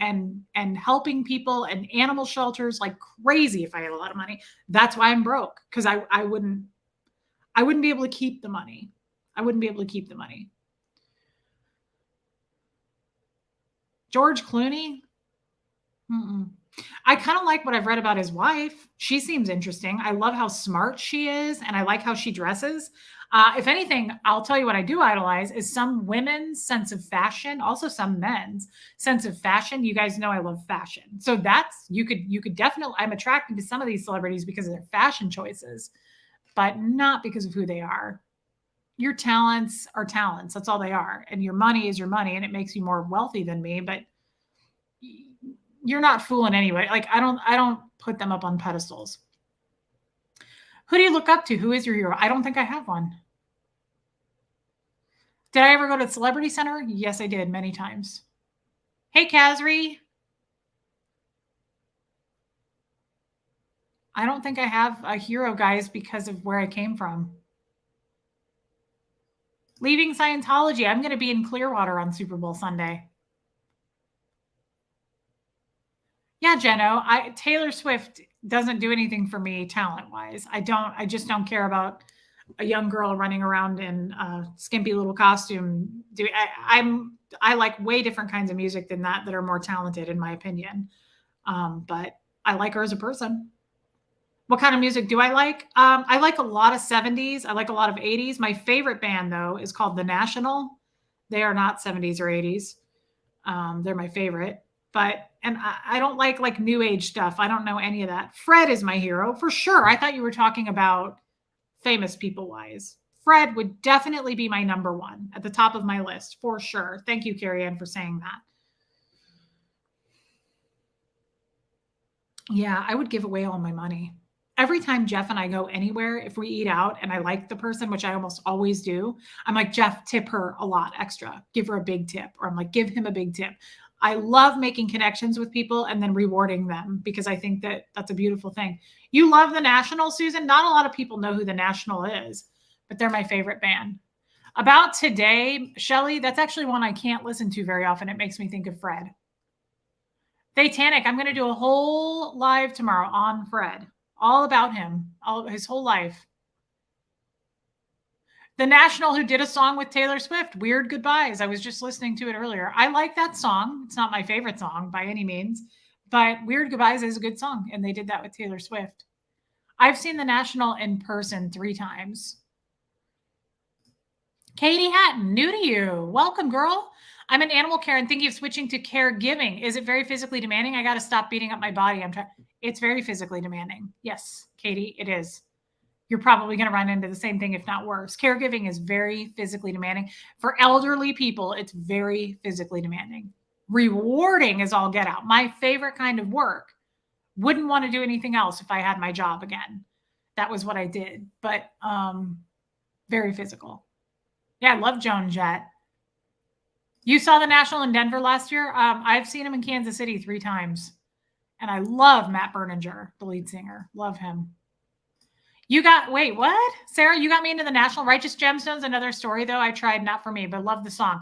helping people and animal shelters like crazy if I had a lot of money. That's why I'm broke, because I wouldn't be able to keep the money. I wouldn't be able to keep the money. George Clooney? I kind of like what I've read about his wife. She seems interesting. I love how smart she is, and I like how she dresses. If anything, I'll tell you what I do idolize is some women's sense of fashion, also some men's sense of fashion. You guys know I love fashion, so that's you could definitely. I'm attracted to some of these celebrities because of their fashion choices, but not because of who they are. Your talents are talents. That's all they are, and your money is your money, and it makes you more wealthy than me, but you're not fooling anyway. Like I don't put them up on pedestals. Who do you look up to? Who is your hero? I don't think I have one. Did I ever go to the Celebrity Center? Yes, I did many times. Hey, Kazri. I don't think I have a hero, guys, because of where I came from. Leaving Scientology. I'm going to be in Clearwater on Super Bowl Sunday. Yeah, Jeno, Taylor Swift doesn't do anything for me talent-wise. I just don't care about a young girl running around in a skimpy little costume. I like way different kinds of music than that are more talented, in my opinion. But I like her as a person. What kind of music do I like? I like a lot of 70s. I like a lot of 80s. My favorite band, though, is called The National. They are not 70s or 80s. They're my favorite. And I don't like new age stuff. I don't know any of that. Fred is my hero for sure. I thought you were talking about famous people wise. Fred would definitely be my number one at the top of my list for sure. Thank you, Carrie Ann, for saying that. Yeah, I would give away all my money. Every time Jeff and I go anywhere, if we eat out and I like the person, which I almost always do, I'm like, Jeff, tip her a lot extra. Give her a big tip. Or I'm like, give him a big tip. I love making connections with people and then rewarding them because I think that that's a beautiful thing. You love The National, Susan? Not a lot of people know who The National is, but they're my favorite band. About Today, Shelly, that's actually one I can't listen to very often. It makes me think of Fred. Titanic, I'm going to do a whole live tomorrow on Fred, all about him, all his whole life. The National, who did a song with Taylor Swift, Weird Goodbyes. I was just listening to it earlier. I like that song. It's not my favorite song by any means, but Weird Goodbyes is a good song, and they did that with Taylor Swift. I've seen The National in person 3 times. Katie Hatton, new to you. Welcome, girl. I'm in animal care and thinking of switching to caregiving. Is it very physically demanding? I got to stop beating up my body. It's very physically demanding. Yes, Katie, it is. You're probably going to run into the same thing, if not worse. Caregiving is very physically demanding. For elderly people, it's very physically demanding. Rewarding is all get out. My favorite kind of work. Wouldn't want to do anything else if I had my job again. That was what I did, but very physical. Yeah, I love Joan Jett. You saw The National in Denver last year? I've seen him in Kansas City 3 times. And I love Matt Berninger, the lead singer. Love him. Wait, what? Sarah, you got me into The National. Righteous Gemstones, another story, though. I tried, not for me, but love the song.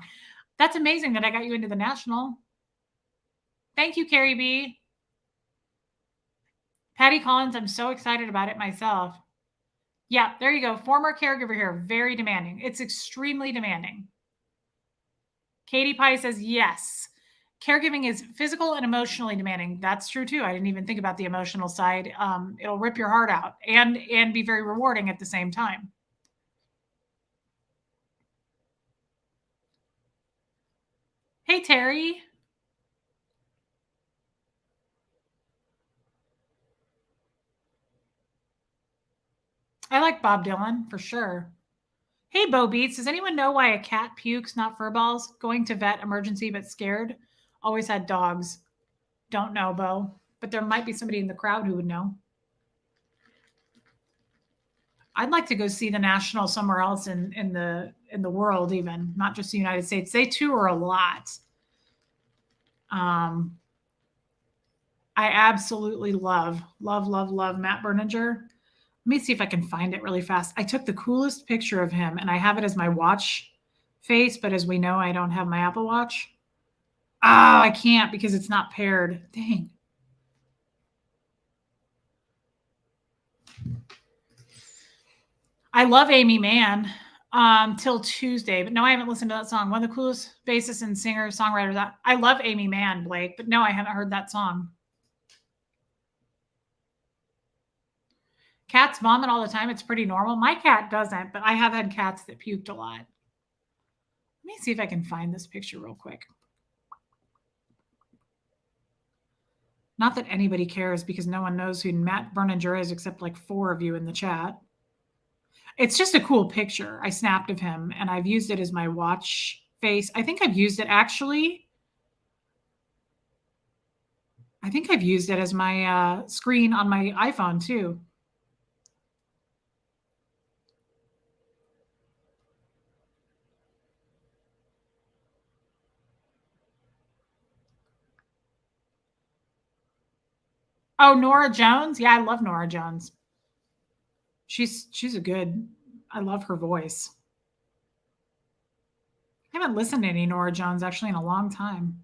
That's amazing that I got you into The National. Thank you, Carrie B. Patty Collins, I'm so excited about it myself. Yeah, there you go. Former caregiver here. Very demanding. It's extremely demanding. Katie Pie says, yes. Caregiving is physical and emotionally demanding. That's true too. I didn't even think about the emotional side. It'll rip your heart out and be very rewarding at the same time. Hey, Terry. I like Bob Dylan for sure. Hey, Bo Beats. Does anyone know why a cat pukes, not fur balls? Going to vet emergency, but scared. Always had dogs. Don't know, Bo, but there might be somebody in the crowd who would know. I'd like to go see The National somewhere else in the world, even not just the United States. They tour a lot. I absolutely love Matt Berninger. Let me see if I can find it really fast. I took the coolest picture of him and I have it as my watch face, but as we know, I don't have my Apple Watch. Oh, I can't because it's not paired. Dang. I love Amy Mann till Tuesday, but no, I haven't listened to that song. One of the coolest bassists and singer songwriters. I love Amy Mann, Blake, but no, I haven't heard that song. Cats vomit all the time. It's pretty normal. My cat doesn't, but I have had cats that puked a lot. Let me see if I can find this picture real quick. Not that anybody cares because no one knows who Matt Berninger is except like 4 of you in the chat. It's just a cool picture I snapped of him, and I've used it as my watch face. I think I've used it actually. I think I've used it as my screen on my iPhone too. Oh, Nora Jones? Yeah, I love Nora Jones. She's a good. I love her voice. I haven't listened to any Nora Jones actually in a long time.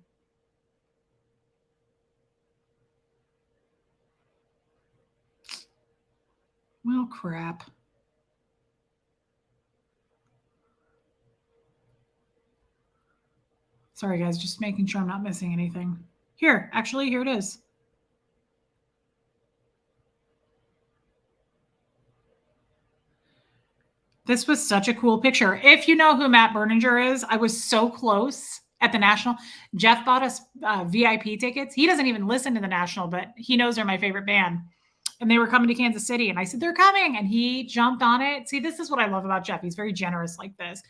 Well, crap. Sorry, guys, just making sure I'm not missing anything. Here it is. This was such a cool picture. If you know who Matt Berninger is, I was so close at the National. Jeff bought us VIP tickets. He doesn't even listen to the National, but he knows they're my favorite band. And they were coming to Kansas City. And I said, they're coming. And he jumped on it. See, this is what I love about Jeff. He's very generous like this.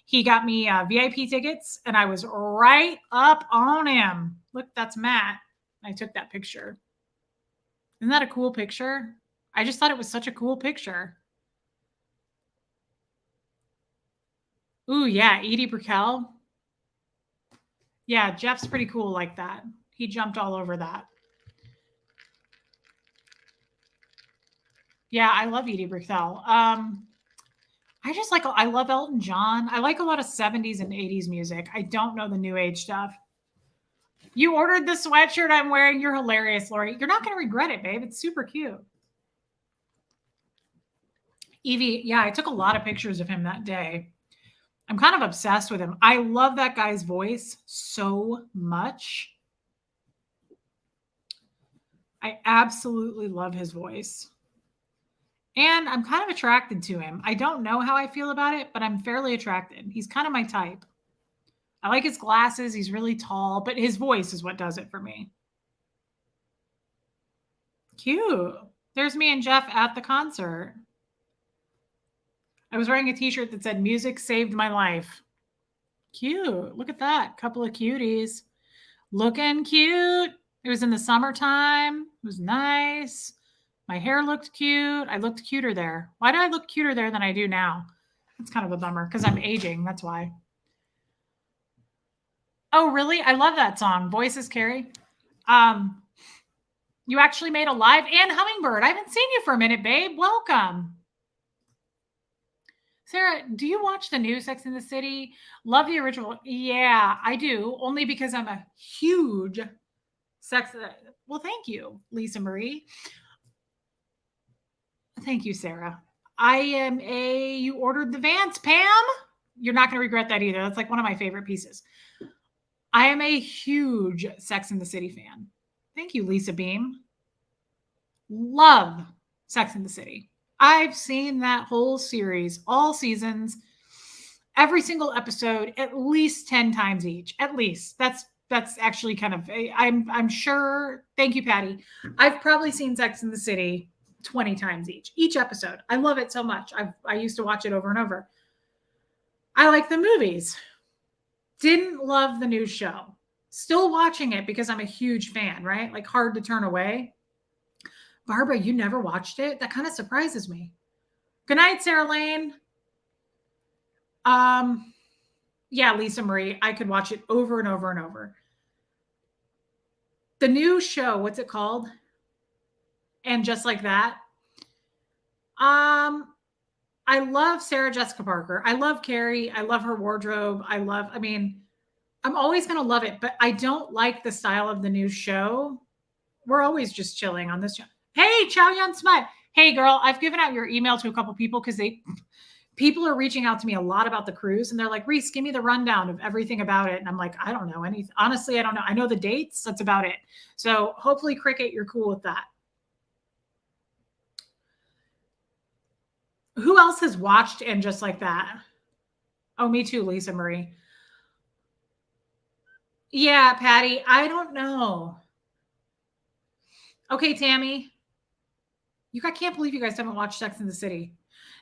He got me VIP tickets, and I was right up on him. Look, that's Matt. I took that picture. Isn't that a cool picture? I just thought it was such a cool picture. Ooh, yeah, Edie Brickell. Yeah, Jeff's pretty cool like that. He jumped all over that. Yeah, I love Edie Brickell. I love Elton John. I like a lot of 70s and 80s music. I don't know the new age stuff. You ordered the sweatshirt I'm wearing. You're hilarious, Lori. You're not going to regret it, babe. It's super cute. Evie, yeah, I took a lot of pictures of him that day. I'm kind of obsessed with him. I love that guy's voice so much. I absolutely love his voice. And I'm kind of attracted to him. I don't know how I feel about it, but I'm fairly attracted. He's kind of my type. I like his glasses. He's really tall, but his voice is what does it for me. Cute. There's me and Jeff at the concert. I was wearing a t-shirt that said music saved my life. Cute. Look at that. Couple of cuties. Looking cute. It was in the summertime. It was nice. My hair looked cute. I looked cuter there. Why do I look cuter there than I do now? That's kind of a bummer because I'm aging. That's why. Oh, really? I love that song. Voices Carry. You actually made a live and Hummingbird. I haven't seen you for a minute, babe. Welcome. Sarah, do you watch the new Sex and the City? Love the original. Yeah, I do. Only because I'm a huge Sex. Well, thank you, Lisa Marie. Thank you, Sarah. You ordered the Vans, Pam. You're not going to regret that either. That's like one of my favorite pieces. I am a huge Sex and the City fan. Thank you, Lisa Beam. Love Sex and the City. I've seen that whole series, all seasons, every single episode, at least 10 times each. At least. That's actually kind of, I'm sure. Thank you, Patty. I've probably seen Sex and the City 20 times each episode. I love it so much. I used to watch it over and over. I like the movies. Didn't love the new show. Still watching it because I'm a huge fan, right? Like hard to turn away. Barbara, you never watched it? That kind of surprises me. Good night, Sarah Lane. Yeah, Lisa Marie, I could watch it over and over and over. The new show, what's it called? And Just Like That. I love Sarah Jessica Parker. I love Carrie. I love her wardrobe. I'm always going to love it, but I don't like the style of the new show. We're always just chilling on this show. Hey, Chow Yun Smut. Hey, girl, I've given out your email to a couple people because people are reaching out to me a lot about the cruise, and they're like, Reese, give me the rundown of everything about it. And I'm like, I don't know anything. Honestly, I don't know. I know the dates. That's about it. So hopefully, Cricket, you're cool with that. Who else has watched and just like that? Oh, me too, Lisa Marie. Yeah, Patty, I don't know. Okay, Tammy, I can't believe you guys haven't watched Sex in the City.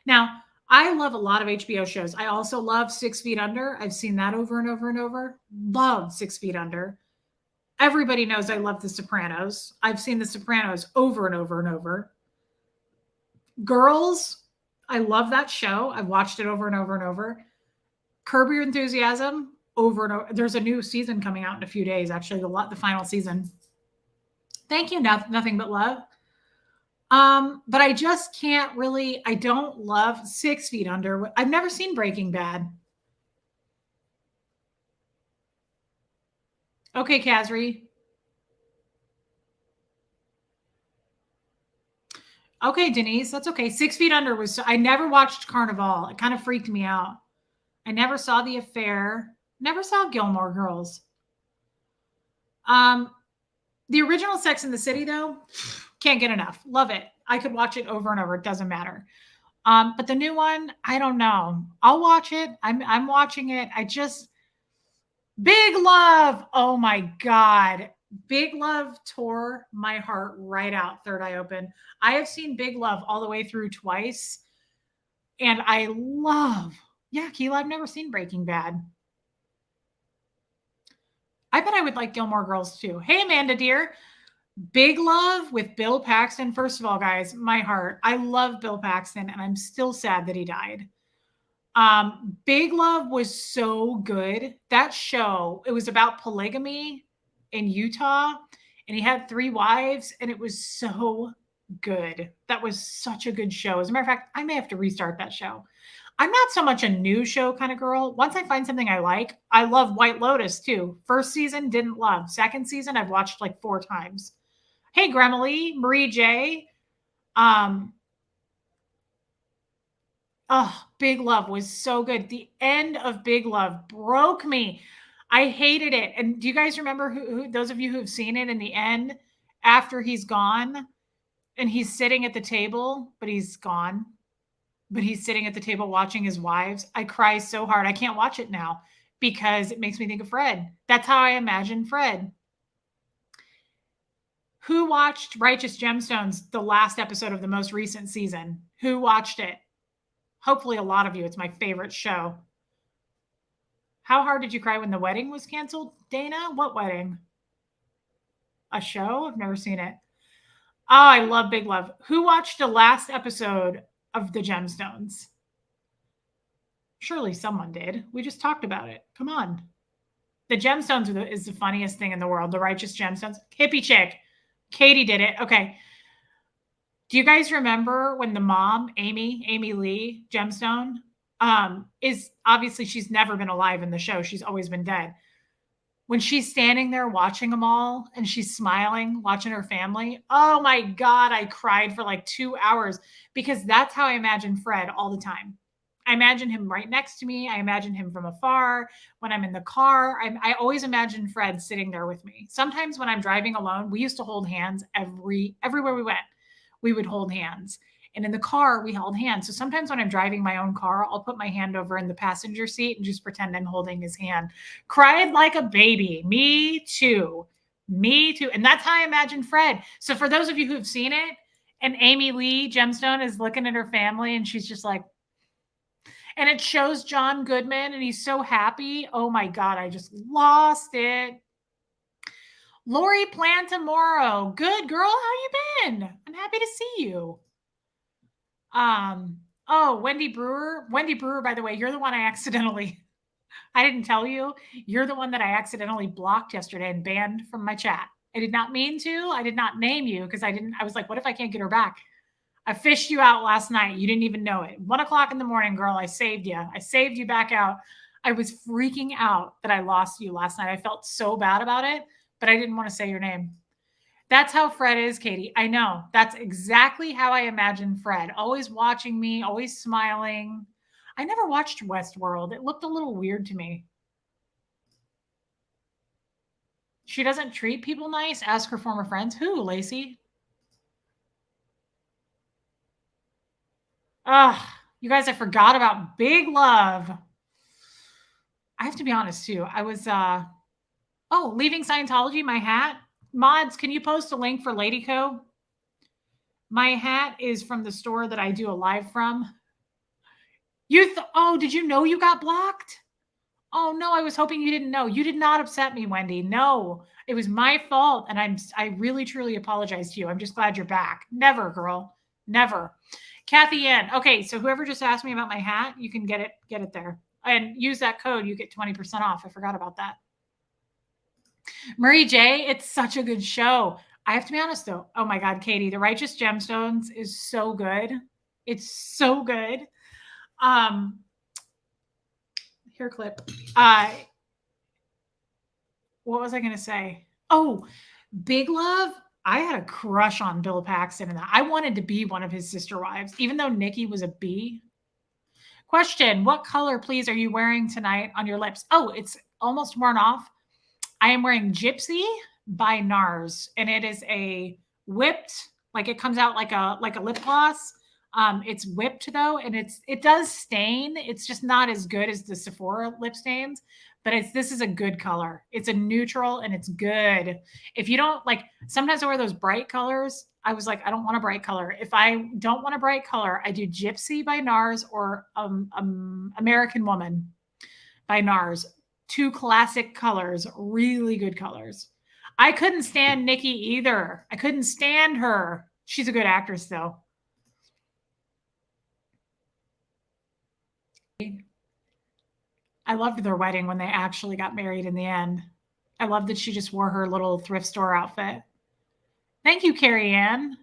Now, I love a lot of HBO shows. I also love 6 Feet Under. I've seen that over and over and over. Love 6 Feet Under. Everybody knows I love The Sopranos. I've seen The Sopranos over and over and over. Girls, I love that show. I've watched it over and over and over. Curb Your Enthusiasm, over and over. There's a new season coming out in a few days, actually, the final season. Thank you, Nothing But Love. But I just can't really, I don't love 6 Feet Under. I've never seen Breaking Bad. Okay, Kazri. Okay, Denise, that's okay. 6 Feet Under was, I never watched Carnival. It kind of freaked me out. I never saw The Affair. Never saw Gilmore Girls. The original Sex in the City, though, can't get enough. Love it. I could watch it over and over. It doesn't matter. But the new one, I don't know. I'll watch it. I'm watching it. Big Love. Oh my God. Big Love tore my heart right out. Third Eye Open. I have seen Big Love all the way through twice. And I love, yeah, Keela, I've never seen Breaking Bad. I bet I would like Gilmore Girls too. Hey, Amanda, dear. Big Love with Bill Paxton. First of all, guys, my heart. I love Bill Paxton, and I'm still sad that he died. Big Love was so good. That show, it was about polygamy in Utah, and he had 3 wives, and it was so good. That was such a good show. As a matter of fact, I may have to restart that show. I'm not so much a new show kind of girl. Once I find something I like, I love White Lotus too. First season, didn't love. Second season, I've watched like 4 times. Hey, Gremily, Marie J. Big Love was so good. The end of Big Love broke me. I hated it. And do you guys remember who those of you who have seen it in the end after he's gone and he's sitting at the table, but he's gone, but he's sitting at the table watching his wives? I cry so hard. I can't watch it now because it makes me think of Fred. That's how I imagine Fred. Who watched Righteous Gemstones, the last episode of the most recent season? Who watched it? Hopefully a lot of you. It's my favorite show. How hard did you cry when the wedding was canceled, Dana? What wedding? A show? I've never seen it. Oh, I love Big Love. Who watched the last episode of The Gemstones? Surely someone did. We just talked about it. Come on. The Gemstones is the funniest thing in the world. The Righteous Gemstones. Hippie chick. Katie did it. Okay. Do you guys remember when the mom, Amy Lee Gemstone, is obviously she's never been alive in the show. She's always been dead. When she's standing there watching them all and she's smiling, watching her family. Oh my God, I cried for like 2 hours because that's how I imagine Fred all the time. I imagine him right next to me. I imagine him from afar. When I'm in the car, I always imagine Fred sitting there with me. Sometimes when I'm driving alone, we used to hold hands everywhere we went. We would hold hands. And in the car, we held hands. So sometimes when I'm driving my own car, I'll put my hand over in the passenger seat and just pretend I'm holding his hand. Cried like a baby. Me too. Me too. And that's how I imagine Fred. So for those of you who've seen it, and Amy Lee Gemstone is looking at her family and she's just like, and it shows John Goodman and he's so happy. Oh my God, I just lost it. Lori Plantamoro. Good girl. How you been? I'm happy to see you. Oh, Wendy Brewer. Wendy Brewer, by the way, you're the one I didn't tell you. You're the one that I accidentally blocked yesterday and banned from my chat. I did not mean to. I did not name you because I was like, what if I can't get her back? I fished you out last night. You didn't even know it. 1 o'clock in the morning, girl, I saved you. I saved you back out. I was freaking out that I lost you last night. I felt so bad about it, but I didn't want to say your name. That's how Fred is, Katie. I know. That's exactly how I imagine Fred. Always watching me, always smiling. I never watched Westworld. It looked a little weird to me. She doesn't treat people nice. Ask her former friends. Who, Lacey? You guys, I forgot about Big Love. I have to be honest too. I was leaving Scientology, my hat. Mods, can you post a link for Lady Co? My hat is from the store that I do a live from. Did you know you got blocked? Oh no, I was hoping you didn't know. You did not upset me, Wendy. No, it was my fault. And I really, truly apologize to you. I'm just glad you're back. Never, girl. Never. Kathy Ann. Okay, so whoever just asked me about my hat, you can get it there. And use that code, you get 20% off. I forgot about that. Marie J, it's such a good show. I have to be honest though. Oh my God, Katie, The Righteous Gemstones is so good. It's so good. Here, clip. What was I going to say? Oh, Big Love. I had a crush on Bill Paxton and I wanted to be one of his sister wives, even though Nikki was a B. Question, what color, please, are you wearing tonight on your lips? Oh, it's almost worn off. I am wearing Gypsy by NARS, and it is a whipped, like it comes out like a lip gloss. It's whipped though, and it does stain. It's just not as good as the Sephora lip stains, but this is a good color. It's a neutral and it's good. If you don't like, sometimes I wear those bright colors. I was like, I don't want a bright color. If I don't want a bright color, I do Gypsy by NARS or American Woman by NARS. Two classic colors, really good colors. I couldn't stand Nikki either. I couldn't stand her. She's a good actress though. I loved their wedding when they actually got married in the end. I love that she just wore her little thrift store outfit. Thank you, Carrie Ann.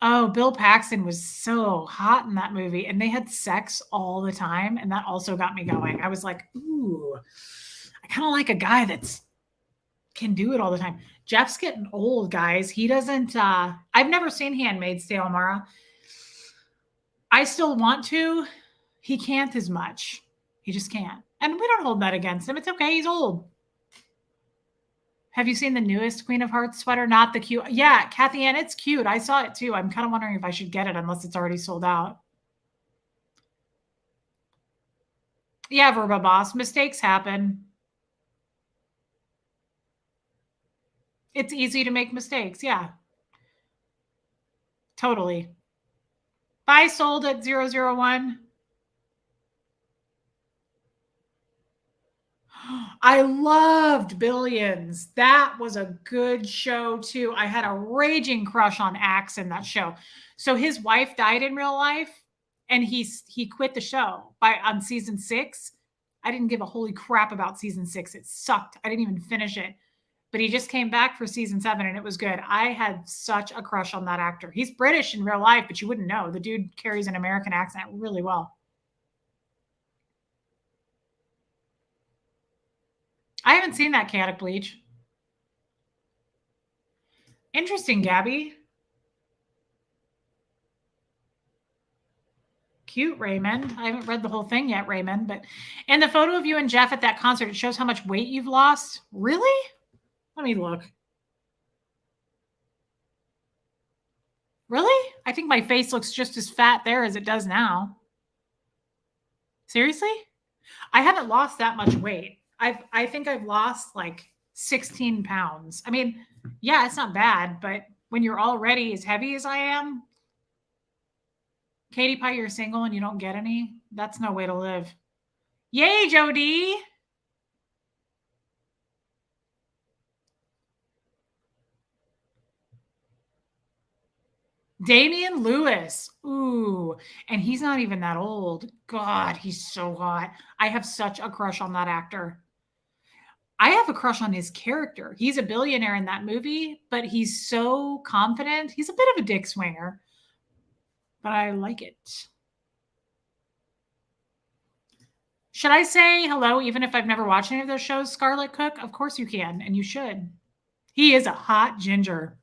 Oh, Bill Paxton was so hot in that movie, and they had sex all the time, and that also got me going. I was like, ooh, I kind of like a guy that's can do it all the time. Jeff's getting old, guys. He doesn't, I've never seen Handmaid's Tale, Mara. I still want to. He can't as much. He just can't. And we don't hold that against him. It's okay. He's old. Have you seen the newest Queen of Hearts sweater? Not the cute. Yeah, Kathy Ann, it's cute. I saw it too. I'm kind of wondering if I should get it unless it's already sold out. Yeah, Verba Boss. Mistakes happen. It's easy to make mistakes. Yeah. Totally. Buy sold at 001. I loved Billions. That was a good show too. I had a raging crush on Axe in that show. So his wife died in real life and he quit the show on season 6. I didn't give a holy crap about season 6. It sucked. I didn't even finish it. But he just came back for season 7 and it was good. I had such a crush on that actor. He's British in real life, but you wouldn't know. The dude carries an American accent really well. I haven't seen that Chaotic Bleach. Interesting, Gabby. Cute, Raymond. I haven't read the whole thing yet, Raymond. But and the photo of you and Jeff at that concert, it shows how much weight you've lost. Really? Let me look. Really? I think my face looks just as fat there as it does now. Seriously? I haven't lost that much weight. I think I've lost like 16 pounds. I mean, yeah, it's not bad, but when you're already as heavy as I am, Katie Pie, you're single and you don't get any. That's no way to live. Yay, Jody. Damian Lewis. Ooh, and he's not even that old. God, he's so hot. I have such a crush on that actor. I have a crush on his character. He's a billionaire in that movie, but he's so confident. He's a bit of a dick swinger, but I like it. Should I say hello even if I've never watched any of those shows, Scarlet Cook? Of course you can, and you should. He is a hot ginger.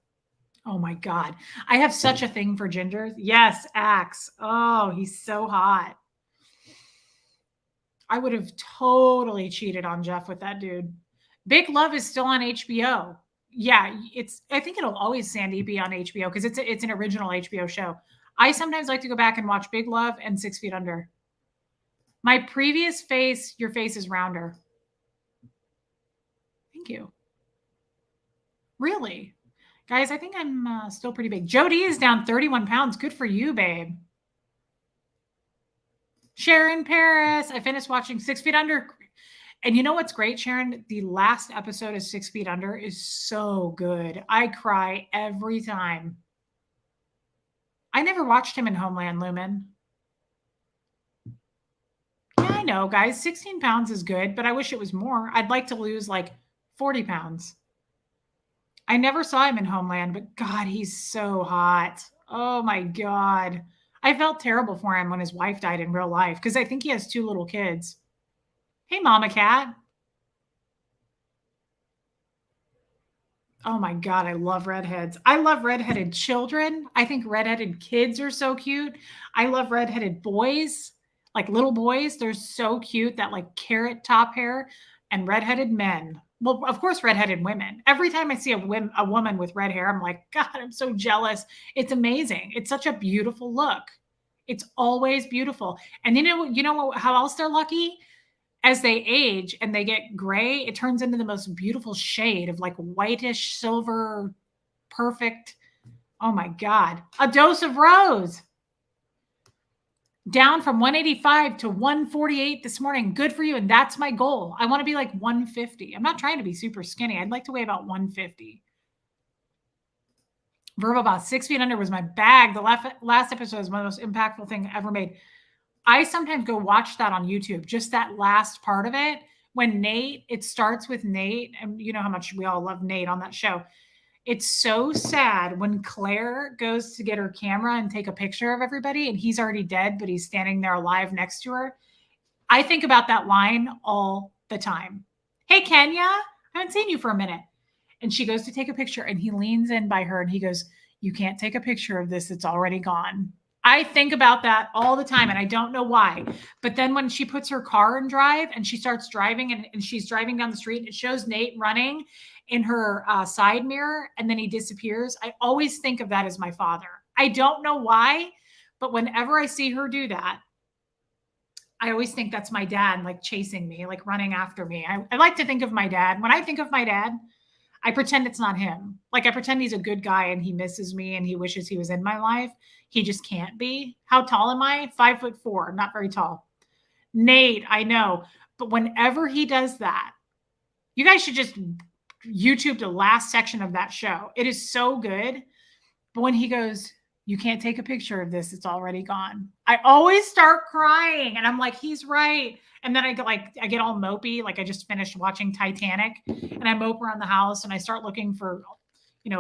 Oh my God. I have such a thing for gingers. Yes, Axe. Oh, he's so hot. I would have totally cheated on Jeff with that dude. Big Love is still on HBO. Yeah, I think it'll always, Sandy, be on HBO because it's an original HBO show. I sometimes like to go back and watch Big Love and 6 Feet Under. My previous face, your face is rounder. Thank you. Really? Guys, I think I'm still pretty big. Jody is down 31 pounds. Good for you, babe. Sharon Paris. I finished watching 6 Feet Under. And you know what's great, Sharon? The last episode of 6 Feet Under is so good. I cry every time. I never watched him in Homeland, Lumen. Yeah, I know, guys. 16 pounds is good, but I wish it was more. I'd like to lose like 40 pounds. I never saw him in Homeland, but God, he's so hot. Oh my God. I felt terrible for him when his wife died in real life because I think he has 2 little kids. Hey, Mama Cat. Oh my God, I love redheads. I love redheaded children. I think redheaded kids are so cute. I love redheaded boys, like little boys. They're so cute, that like carrot top hair, and redheaded men. Well, of course, redheaded women. Every time I see a woman with red hair, I'm like, God, I'm so jealous. It's amazing. It's such a beautiful look. It's always beautiful. And you know how else they're lucky? As they age and they get gray, it turns into the most beautiful shade of like whitish silver, perfect. Oh my God. A dose of rose. Down from 185 to 148 this morning. Good for you. And that's my goal. I want to be like 150. I'm not trying to be super skinny. I'd like to weigh about 150. Verboboss, 6 Feet Under was my bag. The last episode was one of the most impactful thing ever made. I sometimes go watch that on YouTube, just that last part of it. When Nate, it starts with Nate, and you know how much we all love Nate on that show. It's so sad when Claire goes to get her camera and take a picture of everybody, and he's already dead, but he's standing there alive next to her. I think about that line all the time. Hey, Kenya, I haven't seen you for a minute. And she goes to take a picture, and he leans in by her, and he goes, you can't take a picture of this. It's already gone. I think about that all the time, and I don't know why. But then when she puts her car in drive and she starts driving, and she's driving down the street, and it shows Nate running in her side mirror, and then he disappears. I always think of that as my father. I don't know why, but whenever I see her do that, I always think that's my dad, like chasing me, like running after me. I like to think of my dad. When I think of my dad, I pretend it's not him. Like I pretend he's a good guy and he misses me and he wishes he was in my life. He just can't be. How tall am I? 5'4", not very tall. Nate, I know. But whenever he does that, you guys should just YouTube the last section of that show. It is so good. But when he goes, you can't take a picture of this, it's already gone. I always start crying and I'm like, he's right. And then I get all mopey. Like I just finished watching Titanic and I mope around the house and I start looking for,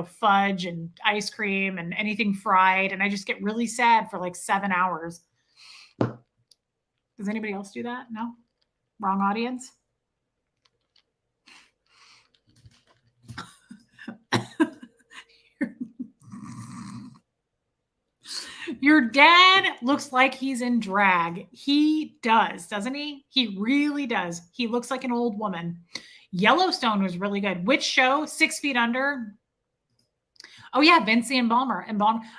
fudge and ice cream and anything fried. And I just get really sad for like 7 hours. Does anybody else do that? No? Wrong audience? Your dad looks like he's in drag. He does, doesn't he? He really does. He looks like an old woman. Yellowstone was really good. Which show? 6 Feet Under. Oh yeah, Vincey and Balmer.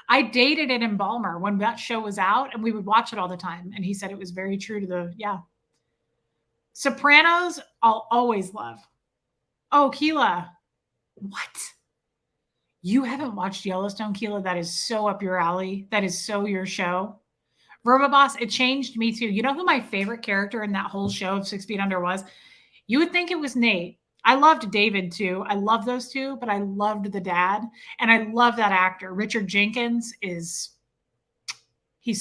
I dated an embalmer when that show was out, and we would watch it all the time. And he said it was very true to Sopranos, I'll always love. Oh, Keela. What? You haven't watched Yellowstone, Keela? That is so up your alley. That is so your show. Verboboss, it changed me too. You know who my favorite character in that whole show of 6 Feet Under was? You would think it was Nate. I loved David too. I love those two, but I loved the dad. And I love that actor. Richard Jenkins he's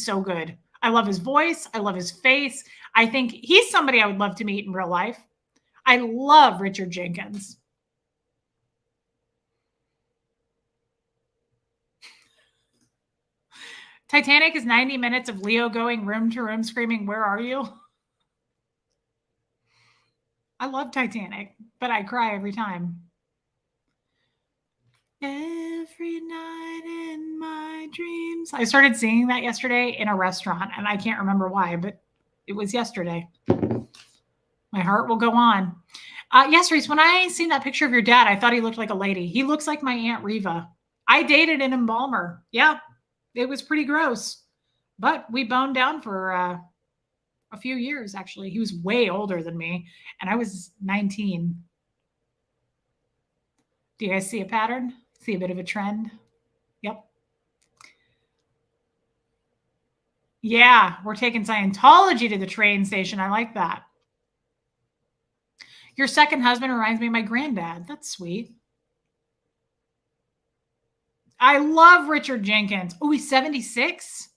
so good. I love his voice. I love his face. I think he's somebody I would love to meet in real life. I love Richard Jenkins. Titanic is 90 minutes of Leo going room to room screaming, "Where are you?" I love Titanic, but I cry every time. Every night in my dreams. I started singing that yesterday in a restaurant, and I can't remember why, but it was yesterday. My heart will go on. Yes, Reese, when I seen that picture of your dad, I thought he looked like a lady. He looks like my Aunt Reva. I dated an embalmer. Yeah. It was pretty gross. But we boned down for a few years, actually. He was way older than me, and I was 19. Do you guys see a pattern? See a bit of a trend? Yep. Yeah, we're taking Scientology to the train station. I like that. Your second husband reminds me of my granddad. That's sweet. I love Richard Jenkins. Oh, he's 76?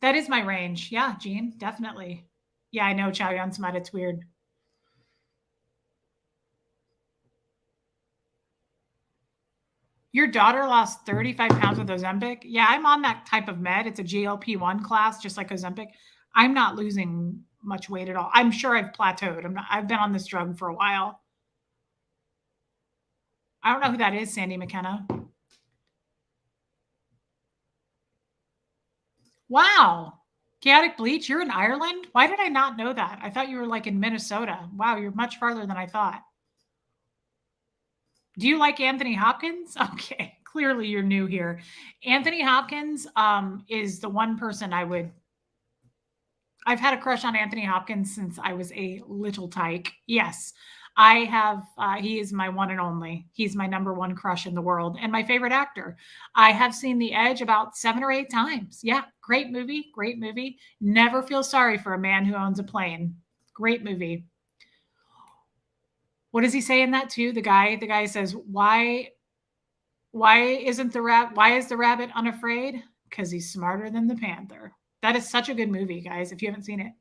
That is my range. Yeah, Gene, definitely. Yeah, I know, Chow Yun Smut. It's weird. Your daughter lost 35 pounds with Ozempic? Yeah, I'm on that type of med. It's a GLP-1 class, just like Ozempic. I'm not losing much weight at all. I'm sure I've plateaued. I've been on this drug for a while. I don't know who that is, Sandy McKenna. Wow. Chaotic Bleach, you're in Ireland? Why did I not know that? I thought you were like in Minnesota. Wow, you're much farther than I thought. Do you like Anthony Hopkins? Okay, clearly you're new here. Anthony Hopkins is the one person I've had a crush on Anthony Hopkins since I was a little tyke. Yes, I have. He is my one and only. He's my number one crush in the world and my favorite actor. I have seen The Edge about 7 or 8 times. Yeah, great movie. Great movie. Never feel sorry for a man who owns a plane. Great movie. What does he say in that too? The guy says, why is the rabbit unafraid? Because he's smarter than the panther. That is such a good movie, guys, if you haven't seen it.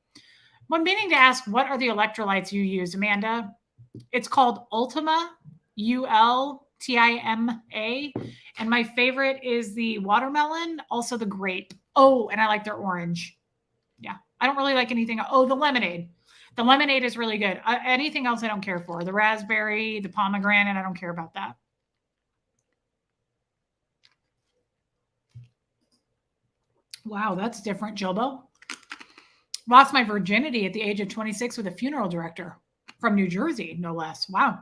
I'm meaning to ask, what are the electrolytes you use, Amanda? It's called Ultima, Ultima. And my favorite is the watermelon, also the grape. Oh, and I like their orange. Yeah, I don't really like anything. Oh, the lemonade. The lemonade is really good. Anything else I don't care for. The raspberry, the pomegranate, I don't care about that. Wow, that's different, Jobo. Lost my virginity at the age of 26 with a funeral director from New Jersey, no less. Wow,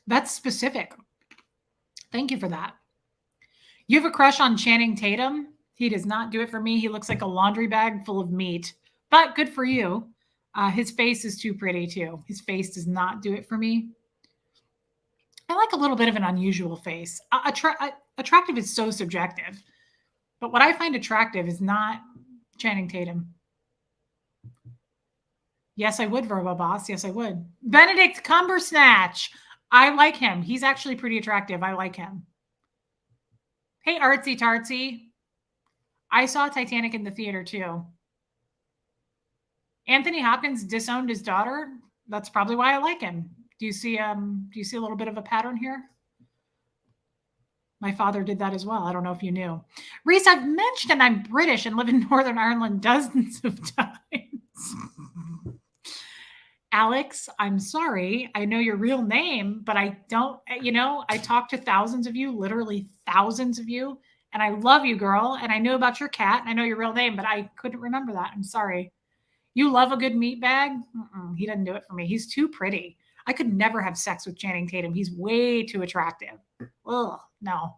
that's specific. Thank you for that. You have a crush on Channing Tatum? He does not do it for me. He looks like a laundry bag full of meat, but good for you. His face is too pretty too. His face does not do it for me. I like a little bit of an unusual face. Attractive is so subjective, but what I find attractive is not Channing Tatum. Yes, I would, Verbo Boss. Yes, I would. Benedict Cumbersnatch. I like him. He's actually pretty attractive. I like him. Hey, Artsy Tartsy. I saw Titanic in the theater too. Anthony Hopkins disowned his daughter. That's probably why I like him. Do you see a little bit of a pattern here? My father did that as well. I don't know if you knew. Reese, I've mentioned I'm British and live in Northern Ireland dozens of times. Alex, I'm sorry. I know your real name, but I don't, I talk to thousands of you, literally thousands of you, and I love you, girl. And I know about your cat and I know your real name, but I couldn't remember that. I'm sorry. You love a good meat bag? He doesn't do it for me. He's too pretty. I could never have sex with Channing Tatum. He's way too attractive. Ugh, no.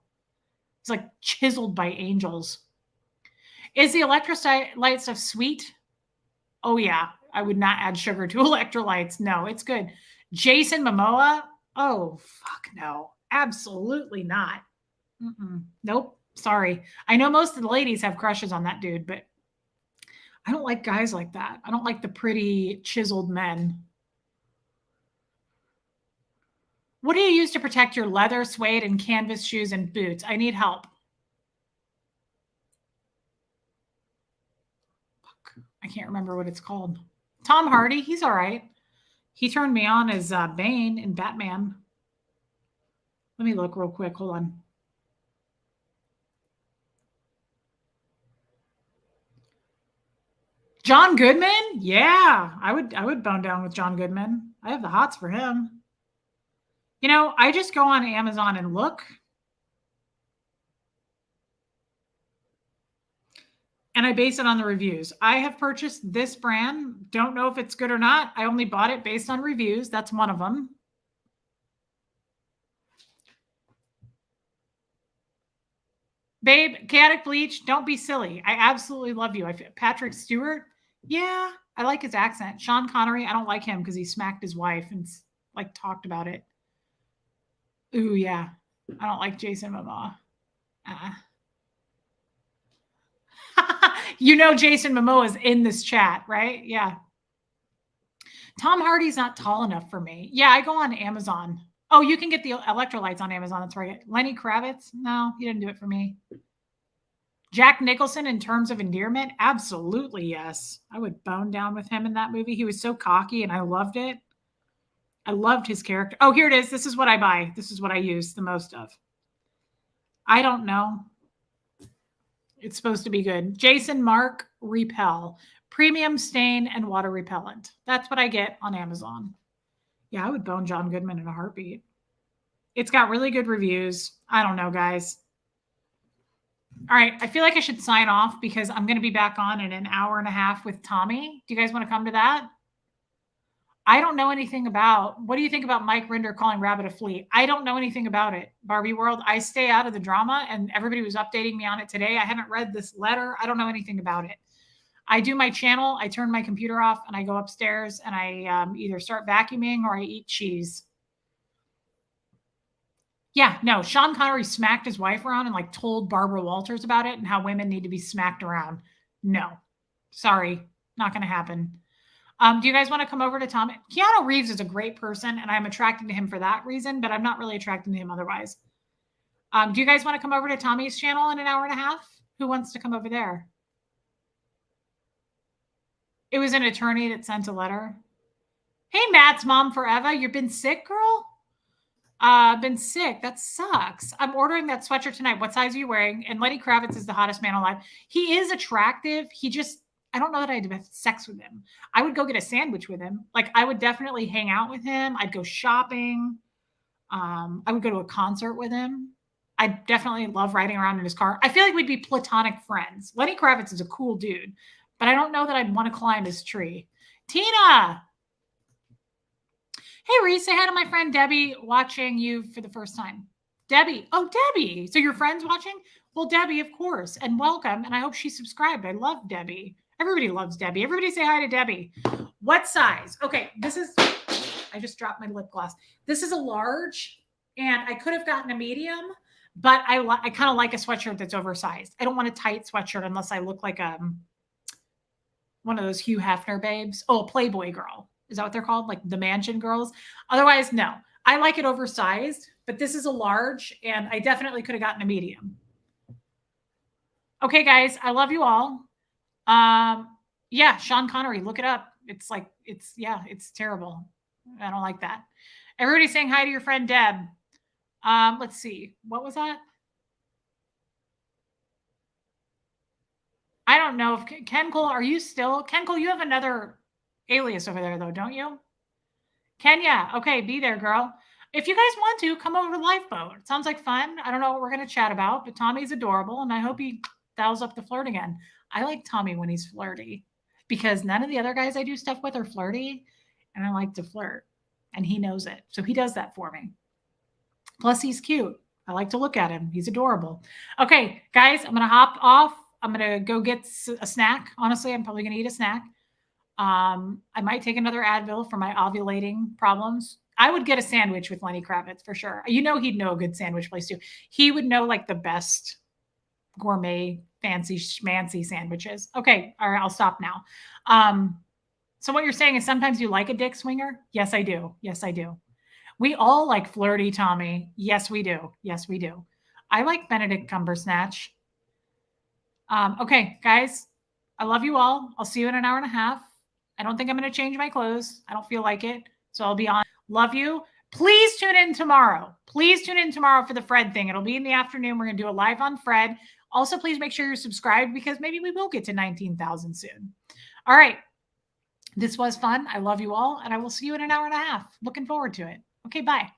It's like chiseled by angels. Is the electrolyte stuff sweet? Oh, yeah. I would not add sugar to electrolytes. No, it's good. Jason Momoa? Oh, fuck no. Absolutely not. Nope. Sorry. I know most of the ladies have crushes on that dude, but I don't like guys like that. I don't like the pretty chiseled men. What do you use to protect your leather, suede, and canvas shoes and boots? I need help. Fuck. I can't remember what it's called. Tom Hardy, he's all right. He turned me on as Bane in Batman. Let me look real quick. Hold on. John Goodman? Yeah, I would bone down with John Goodman. I have the hots for him. I just go on Amazon and look. And I base it on the reviews. I have purchased this brand. Don't know if it's good or not. I only bought it based on reviews. That's one of them. Babe, chaotic bleach, don't be silly. I absolutely love you. Patrick Stewart, yeah, I like his accent. Sean Connery, I don't like him because he smacked his wife and like talked about it. Ooh, yeah, I don't like Jason Momoa. You know Jason Momoa is in this chat, right? Yeah. Tom Hardy's not tall enough for me. Yeah, I go on Amazon. Oh, you can get the electrolytes on Amazon. That's right. Lenny Kravitz? No, he didn't do it for me. Jack Nicholson in terms of endearment? Absolutely, yes. I would bone down with him in that movie. He was so cocky and I loved it. I loved his character. Oh, here it is. This is what I buy. This is what I use the most of. I don't know. It's supposed to be good. Jason Mark Repel. Premium stain and water repellent. That's what I get on Amazon. Yeah, I would bone John Goodman in a heartbeat. It's got really good reviews. I don't know, guys. All right. I feel like I should sign off because I'm going to be back on in an hour and a half with Tommy. Do you guys want to come to that? I don't know anything about. What do you think about Mike Rinder calling Rabbit a flea? I don't know anything about it. Barbie World, I stay out of the drama and everybody was updating me on it today. I haven't read this letter. I don't know anything about it. I do my channel. I turn my computer off and I go upstairs and I either start vacuuming or I eat cheese. Yeah, no, Sean Connery smacked his wife around and like told Barbara Walters about it and how women need to be smacked around. No, sorry, not going to happen. Do you guys want to come over to Tom? Keanu Reeves is a great person and I'm attracted to him for that reason, but I'm not really attracted to him otherwise. Do you guys want to come over to Tommy's channel in an hour and a half? Who wants to come over there? It was an attorney that sent a letter. Hey, Matt's mom forever. You've been sick, girl? Been sick. That sucks. I'm ordering that sweatshirt tonight. What size are you wearing? And Lenny Kravitz is the hottest man alive. He is attractive. He just, I don't know that I'd have sex with him. I would go get a sandwich with him. Like I would definitely hang out with him. I'd go shopping. I would go to a concert with him. I definitely love riding around in his car. I feel like we'd be platonic friends. Lenny Kravitz is a cool dude, but I don't know that I'd want to climb his tree. Tina. Hey, Reese, say hi to my friend Debbie watching you for the first time. Debbie. Oh, Debbie. So your friend's watching? Well, Debbie, of course. And welcome. And I hope she subscribed. I love Debbie. Everybody loves Debbie. Everybody say hi to Debbie. What size? Okay, this is, I just dropped my lip gloss. This is a large, and I could have gotten a medium, but I kind of like a sweatshirt that's oversized. I don't want a tight sweatshirt unless I look like one of those Hugh Hefner babes. Oh, a Playboy girl. Is that what they're called? Like the mansion girls? Otherwise, no. I like it oversized, but this is a large, and I definitely could have gotten a medium. Okay, guys, I love you all. Yeah, Sean Connery, look it up. It's like, it's terrible. I don't like that. Everybody saying hi to your friend Deb. Let's see. What was that? I don't know if Ken Cole, are you still? Ken Cole, you have another alias over there though, don't you? Kenya, okay, be there, girl. If you guys want to, come over to Lifeboat. It sounds like fun. I don't know what we're going to chat about, but Tommy's adorable, and I hope he dials up the flirt again. I like Tommy when he's flirty because none of the other guys I do stuff with are flirty, and I like to flirt, and he knows it. So he does that for me. Plus, he's cute. I like to look at him. He's adorable. Okay, guys, I'm going to hop off. I'm going to go get a snack. Honestly, I'm probably going to eat a snack. I might take another Advil for my ovulating problems. I would get a sandwich with Lenny Kravitz for sure. You know, he'd know a good sandwich place too. He would know like the best gourmet, fancy, schmancy sandwiches. Okay. All right. I'll stop now. So what you're saying is sometimes you like a dick swinger? Yes, I do. Yes, I do. We all like flirty Tommy. Yes, we do. Yes, we do. I like Benedict Cumbersnatch. Okay, guys, I love you all. I'll see you in an hour and a half. I don't think I'm going to change my clothes. I don't feel like it. So I'll be on. Love you. Please tune in tomorrow. Please tune in tomorrow for the Fred thing. It'll be in the afternoon. We're going to do a live on Fred. Also, please make sure you're subscribed because maybe we will get to 19,000 soon. All right. This was fun. I love you all. And I will see you in an hour and a half. Looking forward to it. Okay, bye.